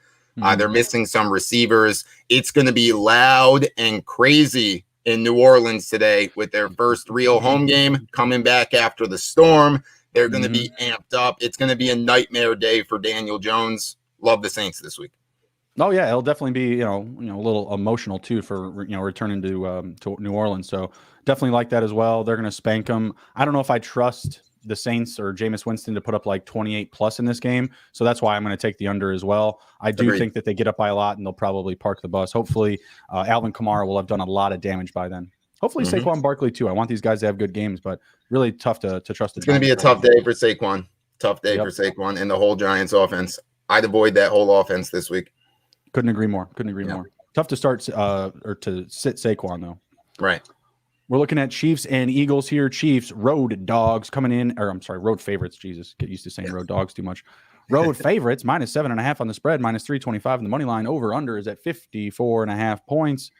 They're missing some receivers. It's going to be loud and crazy in New Orleans today with their first real home game coming back after the storm. They're going to be amped up. It's going to be a nightmare day for Daniel Jones. Love the Saints this week. Oh yeah, it'll definitely be a little emotional too for returning to New Orleans. So definitely like that as well. They're going to spank them. I don't know if I trust the Saints or Jameis Winston to put up like 28 plus in this game. So that's why I'm going to take the under as well. I do think that they get up by a lot and they'll probably park the bus. Hopefully Alvin Kamara will have done a lot of damage by then. Hopefully Saquon Barkley too. I want these guys to have good games, but really tough to trust. It's going to be a tough day for Saquon. Tough day for Saquon and the whole Giants offense. I'd avoid that whole offense this week. Couldn't agree more. More. Tough to start or to sit Saquon though. Right. We're looking at Chiefs and Eagles here. Chiefs, road dogs coming in, or I'm sorry, road favorites. Jesus, get used to saying road dogs too much. Road favorites, -7.5 on the spread, -325 on the money line. Over under is at 54.5 points.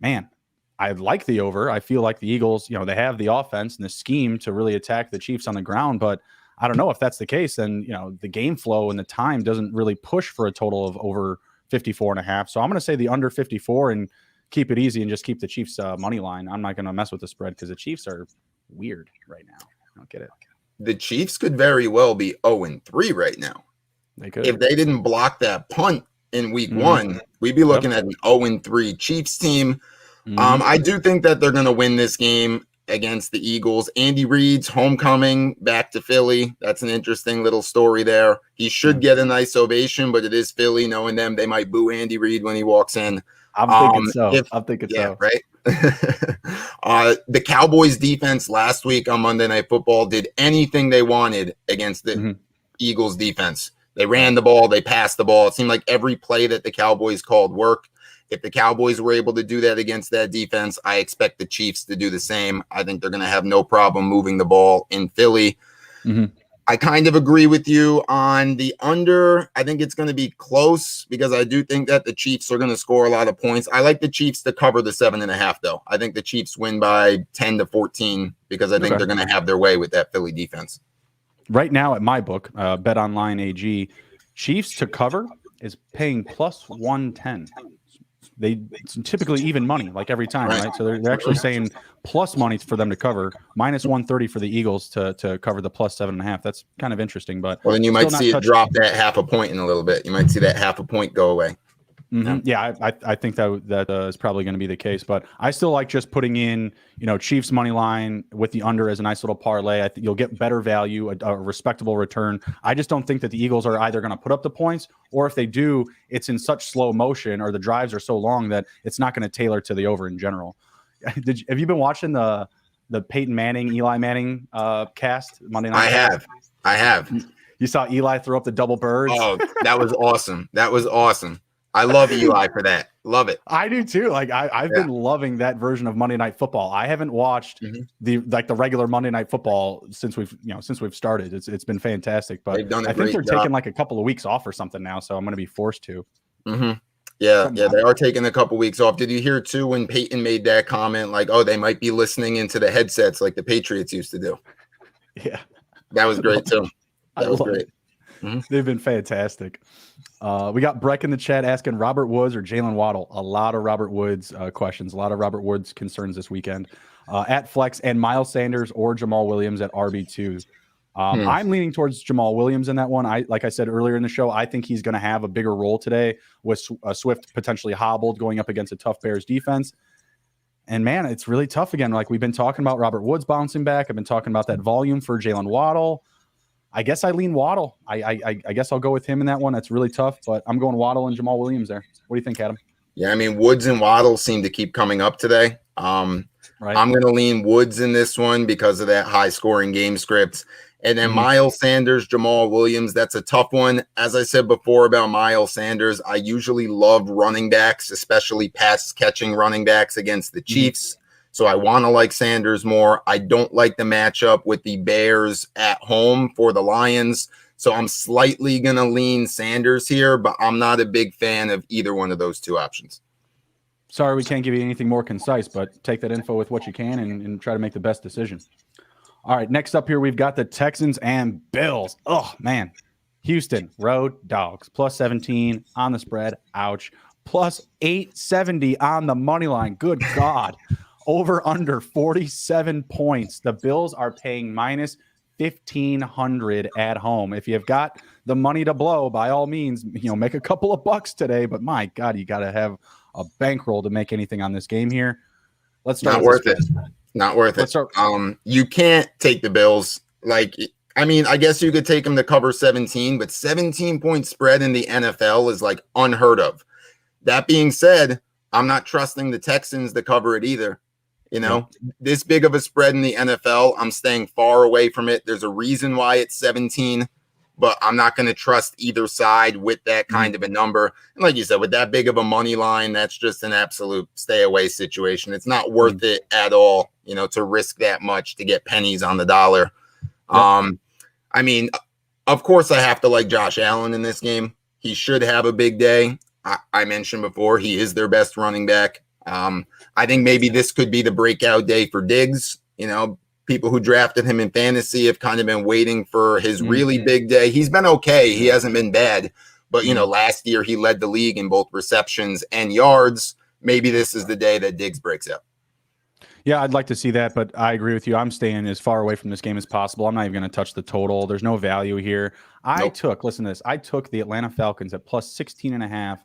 Man, I like the over. I feel like the Eagles, they have the offense and the scheme to really attack the Chiefs on the ground, but I don't know if that's the case. Then, the game flow and the time doesn't really push for a total of over 54.5. So I'm going to say the under 54 and keep it easy and just keep the Chiefs money line. I'm not going to mess with the spread because the Chiefs are weird right now. I don't get it. The Chiefs could very well be 0-3 right now. They could. If they didn't block that punt in week one, we'd be looking at an 0-3 Chiefs team. I do think that they're going to win this game against the Eagles. Andy Reid's homecoming back to Philly. That's an interesting little story there. He should get a nice ovation, but it is Philly. Knowing them, they might boo Andy Reid when he walks in. I'm thinking so. Right? The Cowboys defense last week on Monday Night Football did anything they wanted against the Eagles defense. They ran the ball. They passed the ball. It seemed like every play that the Cowboys called worked. If the Cowboys were able to do that against that defense, I expect the Chiefs to do the same. I think they're going to have no problem moving the ball in Philly. I kind of agree with you on the under. I think it's going to be close because I do think that the Chiefs are going to score a lot of points. I like the Chiefs to cover the 7.5, though. I think the Chiefs win by 10-14 because I think they're going to have their way with that Philly defense. Right now at my book, Bet Online AG, Chiefs to cover is paying plus 110. It's typically even money, like every time, right? So they're actually saying plus money for them to cover, minus 130 for the Eagles to cover the plus 7.5. That's kind of interesting, but then you might see it drop that half a point in a little bit. You might see that half a point go away. Yeah, I think that is probably going to be the case, but I still like just putting in, Chiefs money line with the under as a nice little parlay. I think you'll get better value, a respectable return. I just don't think that the Eagles are either going to put up the points, or if they do, it's in such slow motion or the drives are so long that it's not going to tailor to the over in general. Have you been watching the Peyton Manning, Eli Manning cast Monday night? I have. You saw Eli throw up the double birds? Oh, that was awesome. I love Eli for that. Love it. I do too. Like I've been loving that version of Monday Night Football. I haven't watched the regular Monday Night Football since we've started. It's been fantastic. But I think they're taking like a couple of weeks off or something now, so I'm going to be forced to. Yeah, they are taking a couple weeks off. Did you hear too when Peyton made that comment, like, "Oh, they might be listening into the headsets like the Patriots used to do"? Yeah, that was great too. That was great. They've been fantastic. We got Breck in the chat asking Robert Woods or Jalen Waddle. A lot of Robert Woods questions, a lot of Robert Woods concerns this weekend. At Flex and Miles Sanders or Jamal Williams at RB2. I'm leaning towards Jamal Williams in that one. Like I said earlier in the show, I think he's going to have a bigger role today with Swift potentially hobbled going up against a tough Bears defense. And man, it's really tough again. Like we've been talking about Robert Woods bouncing back. I've been talking about that volume for Jalen Waddle. I guess I lean Waddle. I guess I'll go with him in that one. That's really tough, but I'm going Waddle and Jamal Williams there. What do you think, Adam? Yeah, I mean, Woods and Waddle seem to keep coming up today. I'm going to lean Woods in this one because of that high-scoring game script. And then Miles Sanders, Jamal Williams, that's a tough one. As I said before about Miles Sanders, I usually love running backs, especially pass-catching running backs against the Chiefs. So I want to like Sanders more. I don't like the matchup with the Bears at home for the Lions. So I'm slightly going to lean Sanders here, but I'm not a big fan of either one of those two options. Sorry, we can't give you anything more concise, but take that info with what you can and try to make the best decision. All right, next up here, we've got the Texans and Bills. Oh, man. Houston, road dogs, plus 17 on the spread. Ouch. Plus 870 on the money line. Good God. Over under 47 points. The Bills are paying minus 1,500 at home. If you've got the money to blow, by all means, make a couple of bucks today. But my God, you got to have a bankroll to make anything on this game here. Let's start. Not worth it. Not worth it. You can't take the Bills. I guess you could take them to cover 17, but 17-point spread in the NFL is like unheard of. That being said, I'm not trusting the Texans to cover it either. This big of a spread in the NFL, I'm staying far away from it. There's a reason why it's 17, but I'm not going to trust either side with that kind of a number. And like you said, with that big of a money line, that's just an absolute stay away situation. It's not worth it at all, to risk that much to get pennies on the dollar. Of course I have to like Josh Allen in this game. He should have a big day. I mentioned before, he is their best running back. I think maybe this could be the breakout day for Diggs. People who drafted him in fantasy have kind of been waiting for his really big day. He's been okay. He hasn't been bad. But, last year he led the league in both receptions and yards. Maybe this is the day that Diggs breaks out. Yeah, I'd like to see that, but I agree with you. I'm staying as far away from this game as possible. I'm not even going to touch the total. There's no value here. Listen to this. I took the Atlanta Falcons at plus 16.5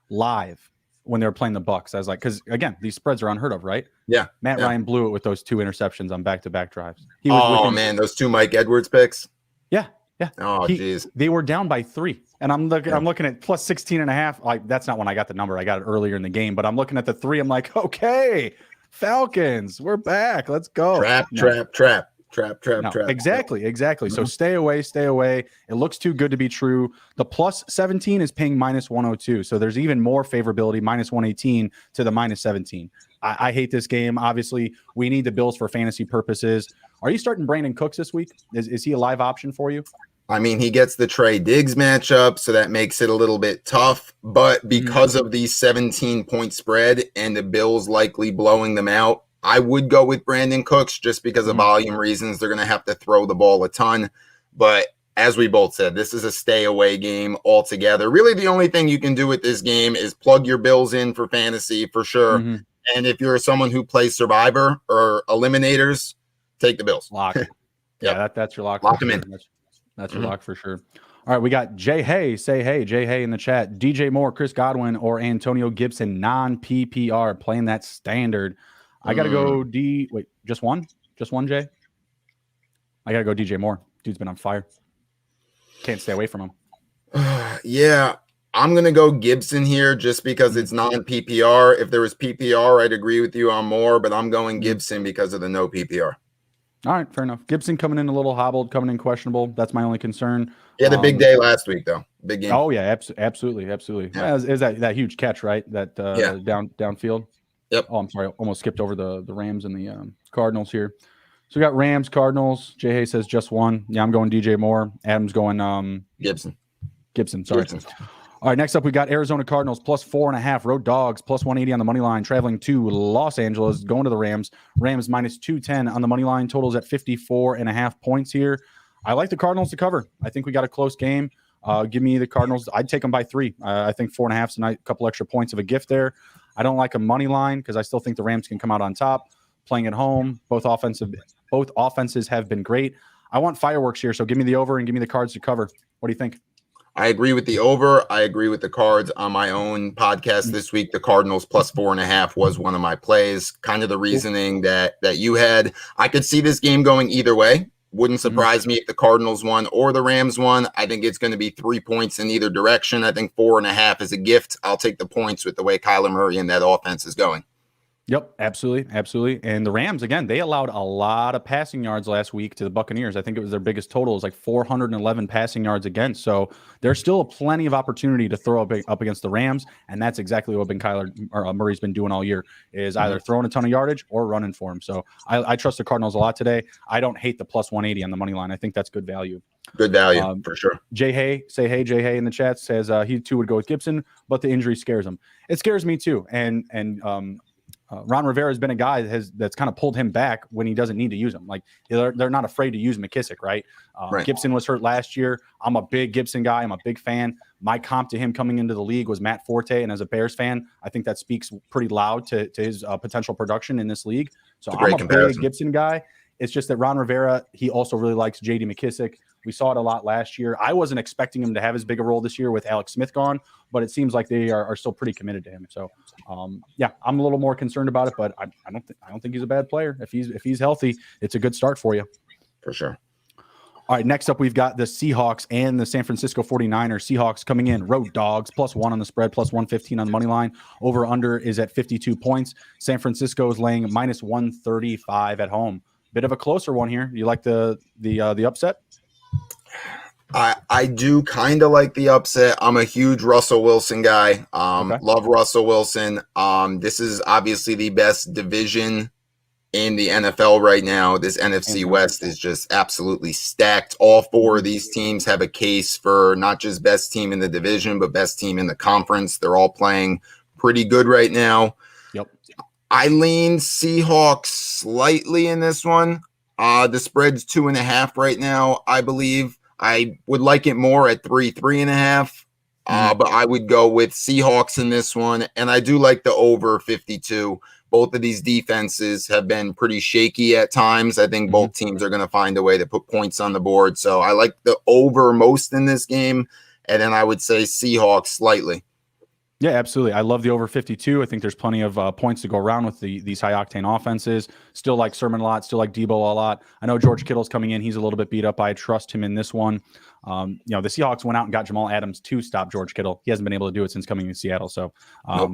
live when they were playing the Bucks. I was like, because again, these spreads are unheard of, right? Yeah. Matt Ryan blew it with those 2 interceptions on back-to-back drives. Man, those 2 Mike Edwards picks. Yeah. Yeah. Oh, jeez. They were down by 3. And I'm looking at plus 16.5. Like, that's not when I got the number. I got it earlier in the game, but I'm looking at the 3. I'm like, okay, Falcons, we're back. Let's go. Trap. Exactly. So stay away. It looks too good to be true. The plus 17 is paying minus 102. So there's even more favorability, minus 118 to the minus 17. I hate this game. Obviously, we need the Bills for fantasy purposes. Are you starting Brandon Cooks this week? Is he a live option for you? I mean, he gets the Trey Diggs matchup, so that makes it a little bit tough. But because of the 17-point spread and the Bills likely blowing them out, I would go with Brandon Cooks just because of volume reasons. They're going to have to throw the ball a ton. But as we both said, this is a stay-away game altogether. Really, the only thing you can do with this game is plug your Bills in for fantasy for sure. And if you're someone who plays Survivor or Eliminators, take the Bills. Lock. Yeah, that's your lock. Lock them in. That's your lock for sure. All right, we got Jay Hay. Say hey, Jay Hay in the chat. DJ Moore, Chris Godwin, or Antonio Gibson, non-PPR, playing that standard. I got to go just one? Just one, Jay? I got to go DJ Moore. Dude's been on fire. Can't stay away from him. Yeah, I'm going to go Gibson here just because it's non-PPR. If there was PPR, I'd agree with you on Moore, but I'm going Gibson because of the no PPR. All right, fair enough. Gibson coming in a little hobbled, coming in questionable. That's my only concern. He had a big day last week, though. Big game. Oh, yeah, absolutely. Yeah. Is that huge catch, right? That downfield? Yep. Oh, I'm sorry. I almost skipped over the Rams and the Cardinals here. So we got Rams, Cardinals. Jay Hay says just one. Yeah, I'm going DJ Moore. Adam's going Gibson. Sorry. Gibson. All right, next up, we got Arizona Cardinals plus 4.5. Road Dogs plus 180 on the money line, traveling to Los Angeles, going to the Rams. Rams minus 210 on the money line. Totals at 54.5 points here. I like the Cardinals to cover. I think we got a close game. Give me the Cardinals. I'd take them by 3. I think 4.5 is a couple extra points of a gift there. I don't like a money line because I still think the Rams can come out on top. Playing at home, both offenses have been great. I want fireworks here, so give me the over and give me the Cards to cover. What do you think? I agree with the over. I agree with the Cards. On my own podcast this week, the Cardinals plus 4.5 was one of my plays. Kind of the reasoning that you had. I could see this game going either way. Wouldn't surprise me if the Cardinals won or the Rams won. I think it's going to be 3 points in either direction. I think 4.5 is a gift. I'll take the points with the way Kyler Murray and that offense is going. Yep, absolutely. And the Rams, again, they allowed a lot of passing yards last week to the Buccaneers. I think it was their biggest total. It was like 411 passing yards against. So there's still plenty of opportunity to throw up against the Rams, and that's exactly what Murray's been doing all year, is either throwing a ton of yardage or running for him. So I trust the Cardinals a lot today. I don't hate the plus 180 on the money line. I think that's good value. Good value, for sure. Jay Hay, say hey, Jay Hay in the chat says he too would go with Gibson, but the injury scares him. It scares me too. And Ron Rivera has been a guy that's kind of pulled him back when he doesn't need to use him. Like they're not afraid to use McKissick, right? Gibson was hurt last year. I'm a big Gibson guy. I'm a big fan. My comp to him coming into the league was Matt Forte, and as a Bears fan, I think that speaks pretty loud to his potential production in this league. So I'm a big Gibson guy. It's just that Ron Rivera, he also really likes J.D. McKissick. We saw it a lot last year. I wasn't expecting him to have as big a role this year with Alex Smith gone, but it seems like they are still pretty committed to him. So, yeah, I'm a little more concerned about it, but I don't think he's a bad player. If he's healthy, it's a good start for you. For sure. All right, next up, we've got the Seahawks and the San Francisco 49ers. Seahawks coming in, road dogs, plus 1 on the spread, plus 115 on the money line. Over under is at 52 points. San Francisco is laying minus 135 at home. Bit of a closer one here. You like the upset? I do kind of like the upset. I'm a huge Russell Wilson guy. Love Russell Wilson. This is obviously the best division in the NFL right now. This NFC West is just absolutely stacked. All 4 of these teams have a case for not just best team in the division, but best team in the conference. They're all playing pretty good right now. Yep. I lean Seahawks slightly in this one. The spread's 2.5 right now, I believe. I would like it more at 3.5. But I would go with Seahawks in this one. And I do like the over 52. both of these defenses have been pretty shaky at times. I think both teams are going to find a way to put points on the board. So I like the over most in this game. And then I would say Seahawks slightly. Yeah, absolutely. I love the over 52. I think there's plenty of points to go around with these high-octane offenses. Still like Sermon a lot. Still like Debo a lot. I know George Kittle's coming in. He's a little bit beat up. I trust him in this one. The Seahawks went out and got Jamal Adams to stop George Kittle. He hasn't been able to do it since coming to Seattle. So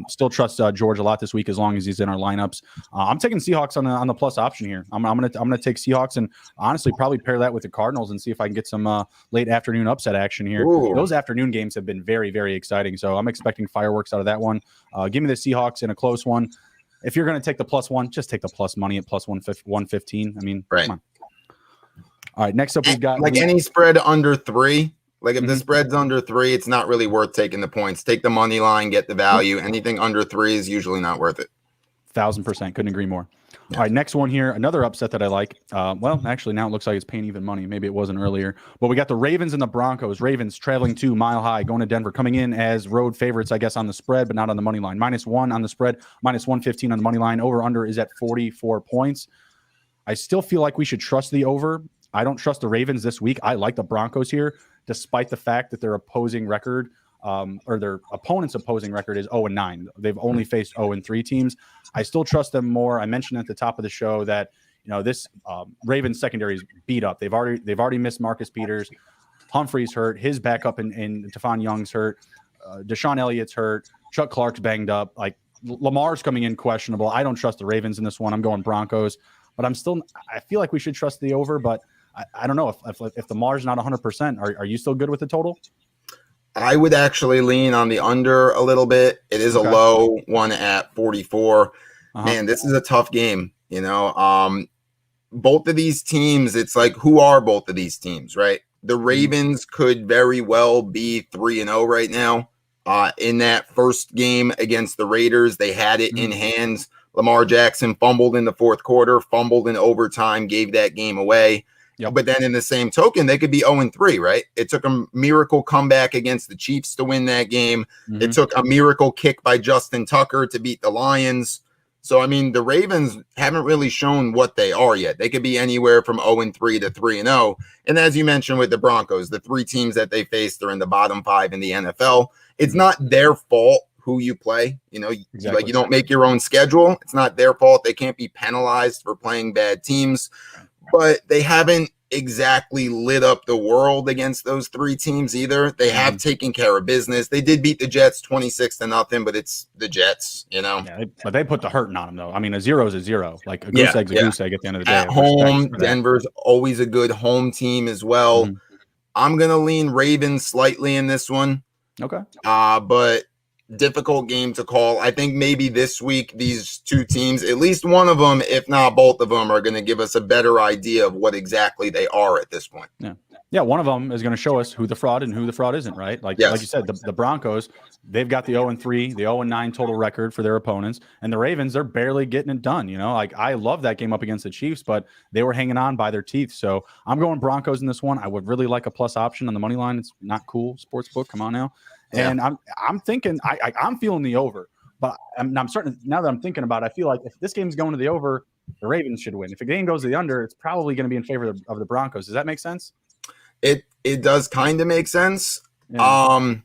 still trust George a lot this week as long as he's in our lineups. I'm taking Seahawks on the plus option here. I'm gonna take Seahawks and honestly probably pair that with the Cardinals and see if I can get some late afternoon upset action here. Ooh. Those afternoon games have been very, very exciting. So I'm expecting fireworks out of that one. Give me the Seahawks in a close one. If you're going to take the +1, just take the plus money at plus 115. I mean, right. Come on. All right, next up we've got any spread under 3. Like if the spread's under 3, it's not really worth taking the points. Take the money line, get the value. Anything under 3 is usually not worth it. 1,000%. Couldn't agree more. Yeah. All right, next one here. Another upset that I like. Well, actually, now it looks like it's paying even money. Maybe it wasn't earlier. But we got the Ravens and the Broncos. Ravens traveling to Mile High, going to Denver, coming in as road favorites, I guess, on the spread, but not on the money line. -1 on the spread, -115 on the money line. Over-under is at 44 points. I still feel like we should trust the over. I don't trust the Ravens this week. I like the Broncos here, despite the fact that their opposing record or their opponent's opposing record is 0-9. They've only faced 0-3 teams. I still trust them more. I mentioned at the top of the show that this Ravens secondary is beat up. They've already missed Marcus Peters. Humphrey's hurt. His backup in Stephon Young's hurt. Deshaun Elliott's hurt. Chuck Clark's banged up. Like Lamar's coming in questionable. I don't trust the Ravens in this one. I'm going Broncos, but I feel like we should trust the over. But I don't know if the Mar's not 100%. Are you still good with the total? I would actually lean on the under a little bit. It is a low one at 44. Man, this is a tough game. Both of these teams, it's like, who are both of these teams, right? The Ravens could very well be 3-0 right now. In that first game against the Raiders, they had it in hands. Lamar Jackson fumbled in the fourth quarter, fumbled in overtime, gave that game away. Yep. But then in the same token, they could be 0-3, right? It took a miracle comeback against the Chiefs to win that game. It took a miracle kick by Justin Tucker to beat the Lions. So, I mean, the Ravens haven't really shown what they are yet. They could be anywhere from 0-3 to 3-0. And as you mentioned with the Broncos, the 3 teams that they faced are in the bottom 5 in the NFL. It's not their fault who you play. Exactly. Like you don't make your own schedule. It's not their fault. They can't be penalized for playing bad teams. But they haven't exactly lit up the world against those 3 teams either. They have taken care of business. They did beat the Jets 26-0, but it's the Jets, Yeah, but they put the hurting on them, though. I mean, a 0 is a 0. Like a goose egg's a goose egg at the end of the day. At home, Denver's always a good home team as well. I'm going to lean Ravens slightly in this one. Okay. But difficult game to call. I think maybe this week these 2 teams, at least one of them, if not both of them, are going to give us a better idea of what exactly they are at this point. Yeah, one of them is going to show us who the fraud and who the fraud isn't, right? Like you said, the Broncos, they've got the 0-3, the 0-9 total record for their opponents, and the Ravens, they're barely getting it done. Like I love that game up against the Chiefs, but they were hanging on by their teeth. So I'm going Broncos in this one. I would really like a plus option on the money line. It's not cool, sportsbook. Come on now. And I'm thinking I'm feeling the over, but I'm starting now that I'm thinking about it, I feel like if this game's going to the over, the Ravens should win. If the game goes to the under, it's probably going to be in favor of the Broncos. Does that make sense? It does kind of make sense. Yeah.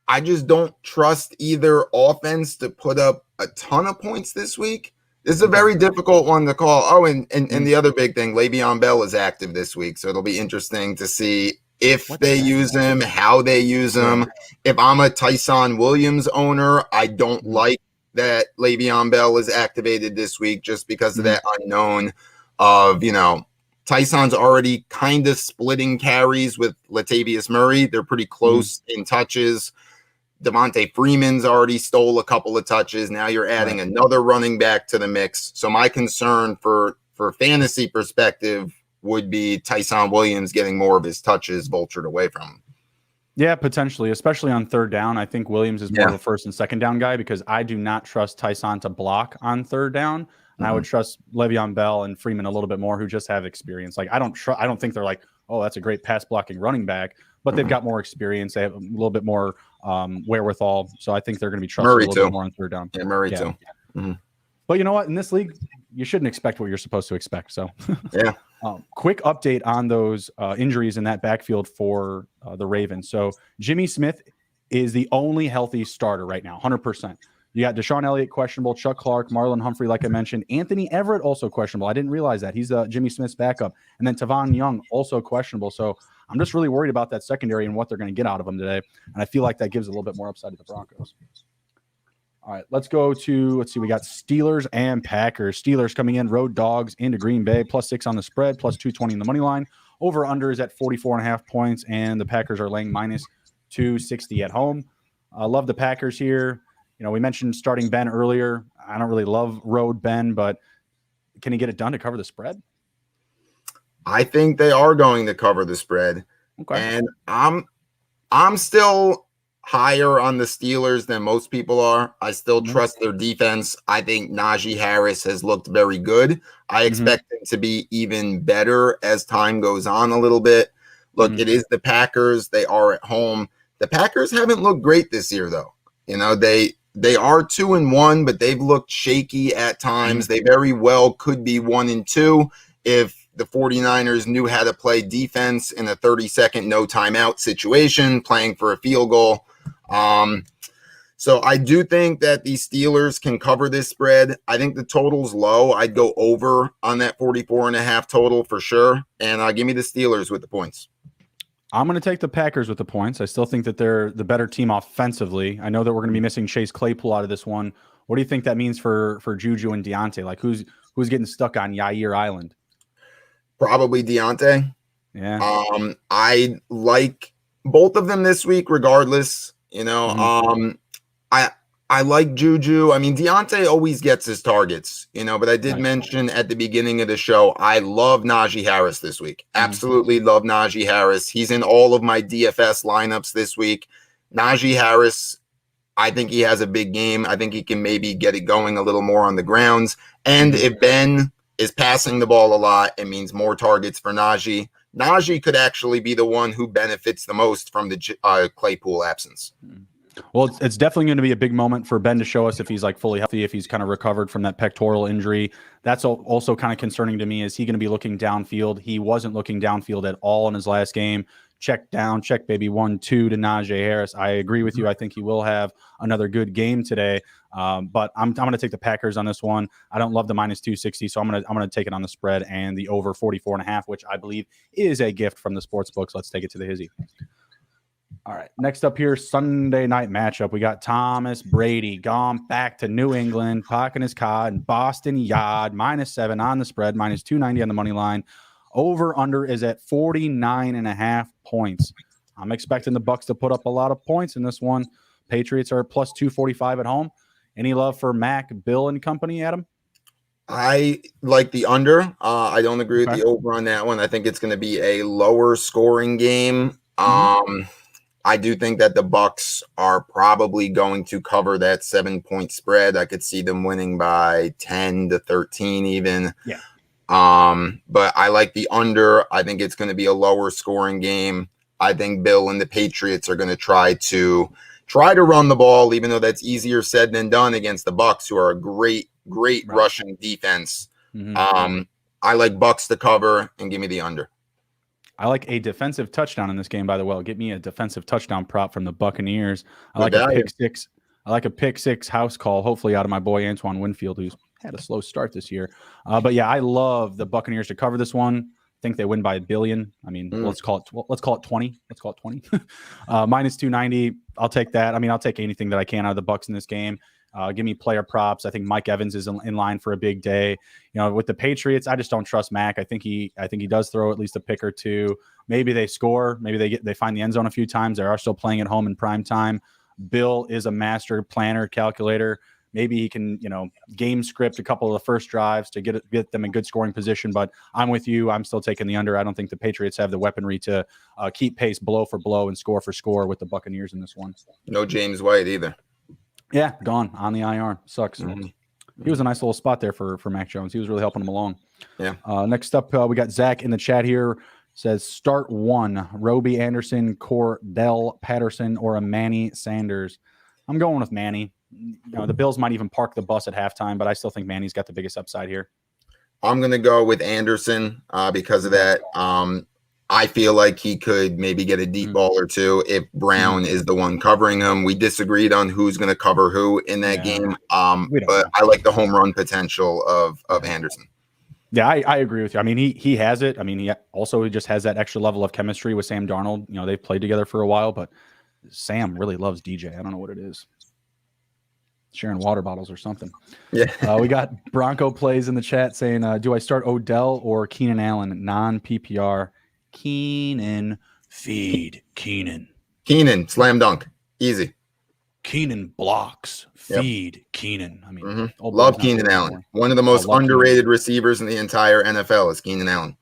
I just don't trust either offense to put up a ton of points this week. This is a very difficult one to call. Oh, and the other big thing, Le'Veon Bell is active this week, so it'll be interesting to see if they use him, how they use him. If I'm a Tyson Williams owner, I don't like that Le'Veon Bell is activated this week just because of that unknown of, Tyson's already kind of splitting carries with Latavius Murray. They're pretty close in touches. Devontae Freeman's already stole a couple of touches. Now you're adding another running back to the mix. So my concern for fantasy perspective would be Tyson Williams getting more of his touches vultured away from him. Yeah, potentially, especially on third down. I think Williams is more of a first and second down guy because I do not trust Tyson to block on third down. And I would trust Le'Veon Bell and Freeman a little bit more, who just have experience. Like I don't think they're like, oh, that's a great pass blocking running back, but they've got more experience. They have a little bit more wherewithal. So I think they're going to be trusted a little bit more on third down. Yeah, Murray too. But you know what? In this league, you shouldn't expect what you're supposed to expect. So, yeah. Quick update on those injuries in that backfield for the Ravens. So, Jimmy Smith is the only healthy starter right now, 100%. You got Deshaun Elliott questionable, Chuck Clark, Marlon Humphrey, like I mentioned. Anthony Everett also questionable. I didn't realize that. He's Jimmy Smith's backup. And then Tavon Young also questionable. So I'm just really worried about that secondary and what they're going to get out of them today. And I feel like that gives a little bit more upside to the Broncos. All right, let's go to, we got Steelers and Packers. Steelers coming in, road dogs into Green Bay, +6 on the spread, +220 in the money line. Over-under is at 44.5 points, and the Packers are laying -260 at home. I love the Packers here. You know, we mentioned starting Ben earlier. I don't really love road Ben, but can he get it done to cover the spread? I think they are going to cover the spread. Okay. And I'm still higher on the Steelers than most people are. I still trust their defense. I think Naji Harris has looked very good. I expect him to be even better as time goes on a little bit. Look, it is the Packers. They are at home. The Packers haven't looked great this year, though. You know, they are 2-1, but they've looked shaky at times. They very well could be 1-2 if the 49ers knew how to play defense in a 30-second no timeout situation, playing for a field goal. So I do think that the Steelers can cover this spread. I think the total's low. I'd go over on that 44.5 total for sure. And give me the Steelers with the points. I'm going to take the Packers with the points. I still think that they're the better team offensively. I know that we're going to be missing Chase Claypool out of this one. What do you think that means for Juju and Deontay? Like who's getting stuck on Yair Island? Probably Deontay. Yeah. I like both of them this week, regardless. You know, I like Juju. I mean, Deontay always gets his targets, you know, but I did mention at the beginning of the show, I love Naji Harris this week. Absolutely love Naji Harris. He's in all of my DFS lineups this week. Naji Harris, I think he has a big game. I think he can maybe get it going a little more on the grounds. And if Ben is passing the ball a lot, it means more targets for Naji. Naji could actually be the one who benefits the most from the Claypool absence. Well, it's definitely going to be a big moment for Ben to show us if he's like fully healthy, if he's kind of recovered from that pectoral injury. That's also kind of concerning to me. Is he going to be looking downfield? He wasn't looking downfield at all in his last game. Check down, check baby 1-2 to Naji Harris. I agree with you. I think he will have another good game today. But I'm going to take the Packers on this one. I don't love the -260, so I'm going to take it on the spread and the over 44.5, which I believe is a gift from the sports books. Let's take it to the Hizzy. All right, next up here, Sunday night matchup. We got Thomas Brady gone back to New England, pocking his cod, and Boston Yard, -7 on the spread, -290 on the money line. Over-under is at 49.5 points. I'm expecting the Bucs to put up a lot of points in this one. Patriots are +245 at home. Any love for Mac, Bill, and company, Adam? I like the under. I don't agree with the over on that one. I think it's going to be a lower scoring game. I do think that the Bucs are probably going to cover that 7-point spread. I could see them winning by 10 to 13 even. Yeah. But I like the under. I think it's going to be a lower scoring game. I think Bill and the Patriots are going to try to run the ball, even though that's easier said than done against the Bucs, who are a great rushing defense. I like Bucs to cover and give me the under. I like a defensive touchdown in this game, by the way. Get me a defensive touchdown prop from the Buccaneers. I like a pick six. I like a pick six house call, hopefully out of my boy Antoine Winfield, who's had a slow start this year. But yeah, I love the Buccaneers to cover this one. I think they win by $1 billion. I mean, let's call it 20. Let's call it 20. -290. I'll take that. I mean, I'll take anything that I can out of the Bucs in this game. Give me player props. I think Mike Evans is in line for a big day. You know, with the Patriots, I just don't trust Mac. I think he does throw at least a pick or two. Maybe they score. Maybe they find the end zone a few times. They are still playing at home in prime time. Bill is a master planner, calculator. Maybe he can, game script a couple of the first drives to get them in good scoring position. But I'm with you. I'm still taking the under. I don't think the Patriots have the weaponry to keep pace blow for blow and score for score with the Buccaneers in this one. No James White either. Yeah, gone on the IR. Sucks. He was a nice little spot there for Mac Jones. He was really helping him along. Yeah. Next up, we got Zach in the chat here. Says start one, Roby Anderson, Cordell Patterson, or a Manny Sanders. I'm going with Manny. the Bills might even park the bus at halftime, but I still think Manny's got the biggest upside here. I'm going to go with Anderson because of that. I feel like he could maybe get a deep ball or two if Brown is the one covering him. We disagreed on who's going to cover who in that game, but I like the home run potential of Anderson. Yeah, I agree with you. I mean, he has it. I mean, he also just has that extra level of chemistry with Sam Darnold. They've played together for a while, but Sam really loves DJ. I don't know what it is. Sharing water bottles or something. Yeah. We got Bronco Plays in the chat saying, do I start Odell or Keenan Allen, non-PPR? Keenan, feed Keenan. Keenan, slam dunk. Easy. Keenan blocks, feed Keenan. I mean, love Keenan Allen. One of the most underrated receivers in the entire NFL is Keenan Allen.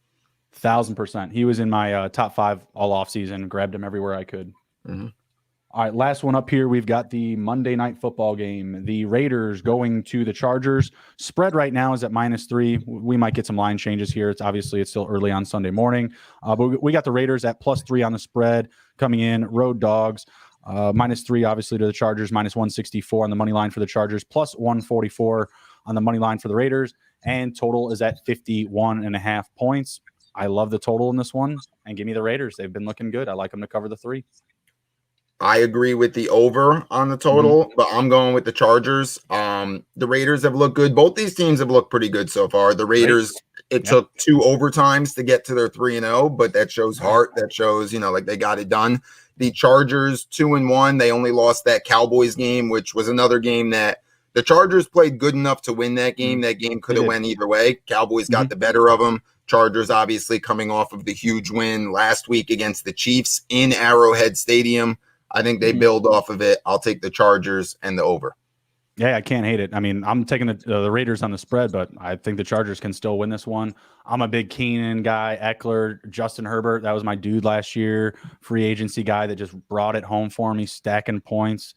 1,000%. He was in my top 5 all offseason. Grabbed him everywhere I could. All right, last one up here. We've got the Monday Night Football game. The Raiders going to the Chargers. Spread right now is at -3. We might get some line changes here. It's still early on Sunday morning. But we got the Raiders at +3 on the spread coming in. Road dogs. -3, obviously, to the Chargers. -164 on the money line for the Chargers. +144 on the money line for the Raiders. And total is at 51.5 points. I love the total in this one. And give me the Raiders. They've been looking good. I like them to cover the 3. I agree with the over on the total, but I'm going with the Chargers. The Raiders have looked good. Both these teams have looked pretty good so far. The Raiders, it took 2 overtimes to get to their 3-0, but that shows heart. That shows, like they got it done. The Chargers 2-1. They only lost that Cowboys game, which was another game that the Chargers played good enough to win that game. That game could have went either way. Cowboys got the better of them. Chargers obviously coming off of the huge win last week against the Chiefs in Arrowhead Stadium. I think they build off of it. I'll take the Chargers and the over. Yeah, I can't hate it. I mean, I'm taking the Raiders on the spread, but I think the Chargers can still win this one. I'm a big Keenan guy, Eckler, Justin Herbert. That was my dude last year. Free agency guy that just brought it home for me, stacking points.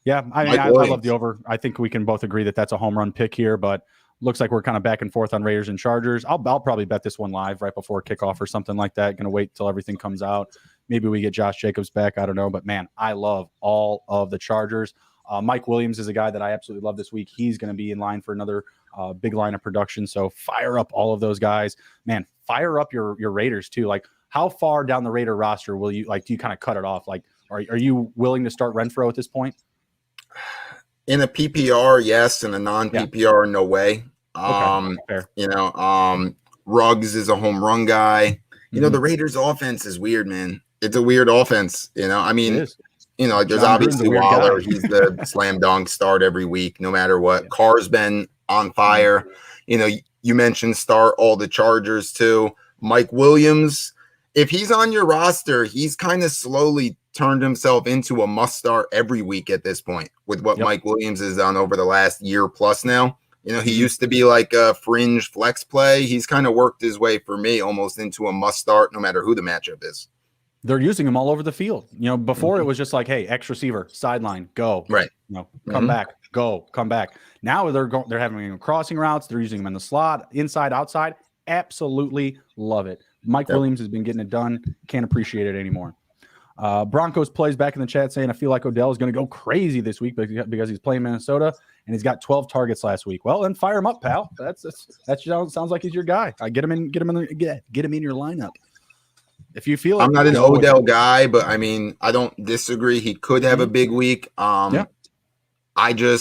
Yeah, I love the over. I think we can both agree that that's a home run pick here, but looks like we're kind of back and forth on Raiders and Chargers. I'll probably bet this one live right before kickoff or something like that. Going to wait till everything comes out. Maybe we get Josh Jacobs back. I don't know. But, man, I love all of the Chargers. Mike Williams is a guy that I absolutely love this week. He's going to be in line for another big line of production. So fire up all of those guys. Man, fire up your Raiders too. Like, how far down the Raider roster will you, do you kind of cut it off? Like, are you willing to start Renfro at this point? In a PPR, yes. In a non-PPR, no way. Fair. Ruggs is a home run guy. The Raiders offense is weird, man. It's a weird offense. I mean, there's obviously Waddle. He's the slam dunk start every week, no matter what. Yeah. Carr's been on fire. You mentioned start all the Chargers too. Mike Williams, if he's on your roster, he's kind of slowly turned himself into a must start every week at this point with what Mike Williams has done over the last year plus now. He used to be like a fringe flex play. He's kind of worked his way for me almost into a must start no matter who the matchup is. They're using him all over the field. Before it was just like, hey, X receiver, sideline, go. Right. Come back, go, come back. Now they're having him crossing routes. They're using him in the slot, inside, outside. Absolutely love it. Mike Williams has been getting it done. Can't appreciate it anymore. Broncos plays back in the chat saying, I feel like Odell is going to go crazy this week because he's playing Minnesota and he's got 12 targets last week. Well, then fire him up, pal. That sounds like he's your guy. Get him in your lineup. If you feel I'm not an Odell guy, but I mean, I don't disagree. He could have a big week. I don't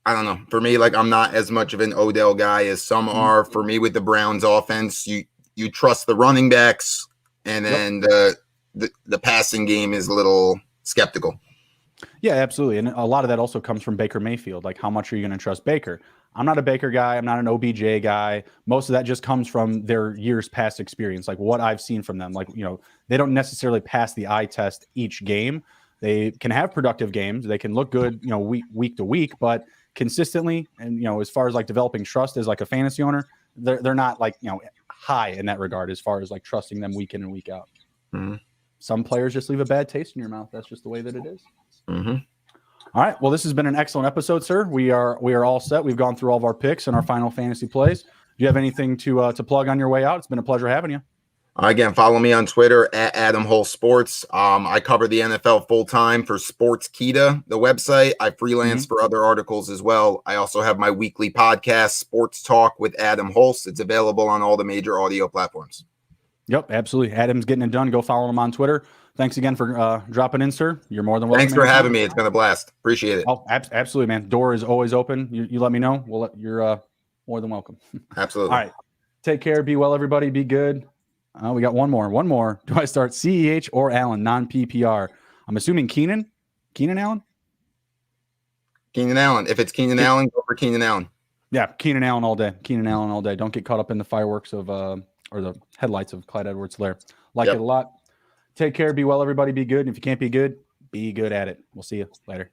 know. For me, I'm not as much of an Odell guy as some are. For me, with the Browns offense, you trust the running backs, and then the passing game is a little skeptical. Yeah, absolutely. And a lot of that also comes from Baker Mayfield. Like, how much are you going to trust Baker? I'm not a Baker guy. I'm not an OBJ guy. Most of that just comes from their years past experience, like what I've seen from them. They don't necessarily pass the eye test each game. They can have productive games. They can look good, week to week, but consistently, and, as far as developing trust as a fantasy owner, they're not high in that regard as far as trusting them week in and week out. Mm-hmm. Some players just leave a bad taste in your mouth. That's just the way that it is. Mm-hmm. All right. Well, this has been an excellent episode, sir. We are all set. We've gone through all of our picks and our final fantasy plays. Do you have anything to plug on your way out? It's been a pleasure having you. Again, follow me on Twitter at Adam Hull Sports. I cover the NFL full time for Sportskeeda, the website. I freelance for other articles as well. I also have my weekly podcast, Sports Talk with Adam Hulse. It's available on all the major audio platforms. Yep, absolutely. Adam's getting it done. Go follow him on Twitter. Thanks again for dropping in, sir. You're more than welcome. Thanks for having me. It's been a blast. Appreciate it. Oh, absolutely, man. Door is always open. You let me know. You're more than welcome. Absolutely. All right. Take care. Be well, everybody. Be good. We got one more. Do I start CEH or Allen, non-PPR? I'm assuming Keenan Allen? Keenan Allen. If it's Keenan Allen, go for Keenan Allen. Yeah, Keenan Allen all day. Don't get caught up in the fireworks of or the headlights of Clyde Edwards-Helaire. It a lot. Take care. Be well, everybody. Be good. And if you can't be good at it. We'll see you later.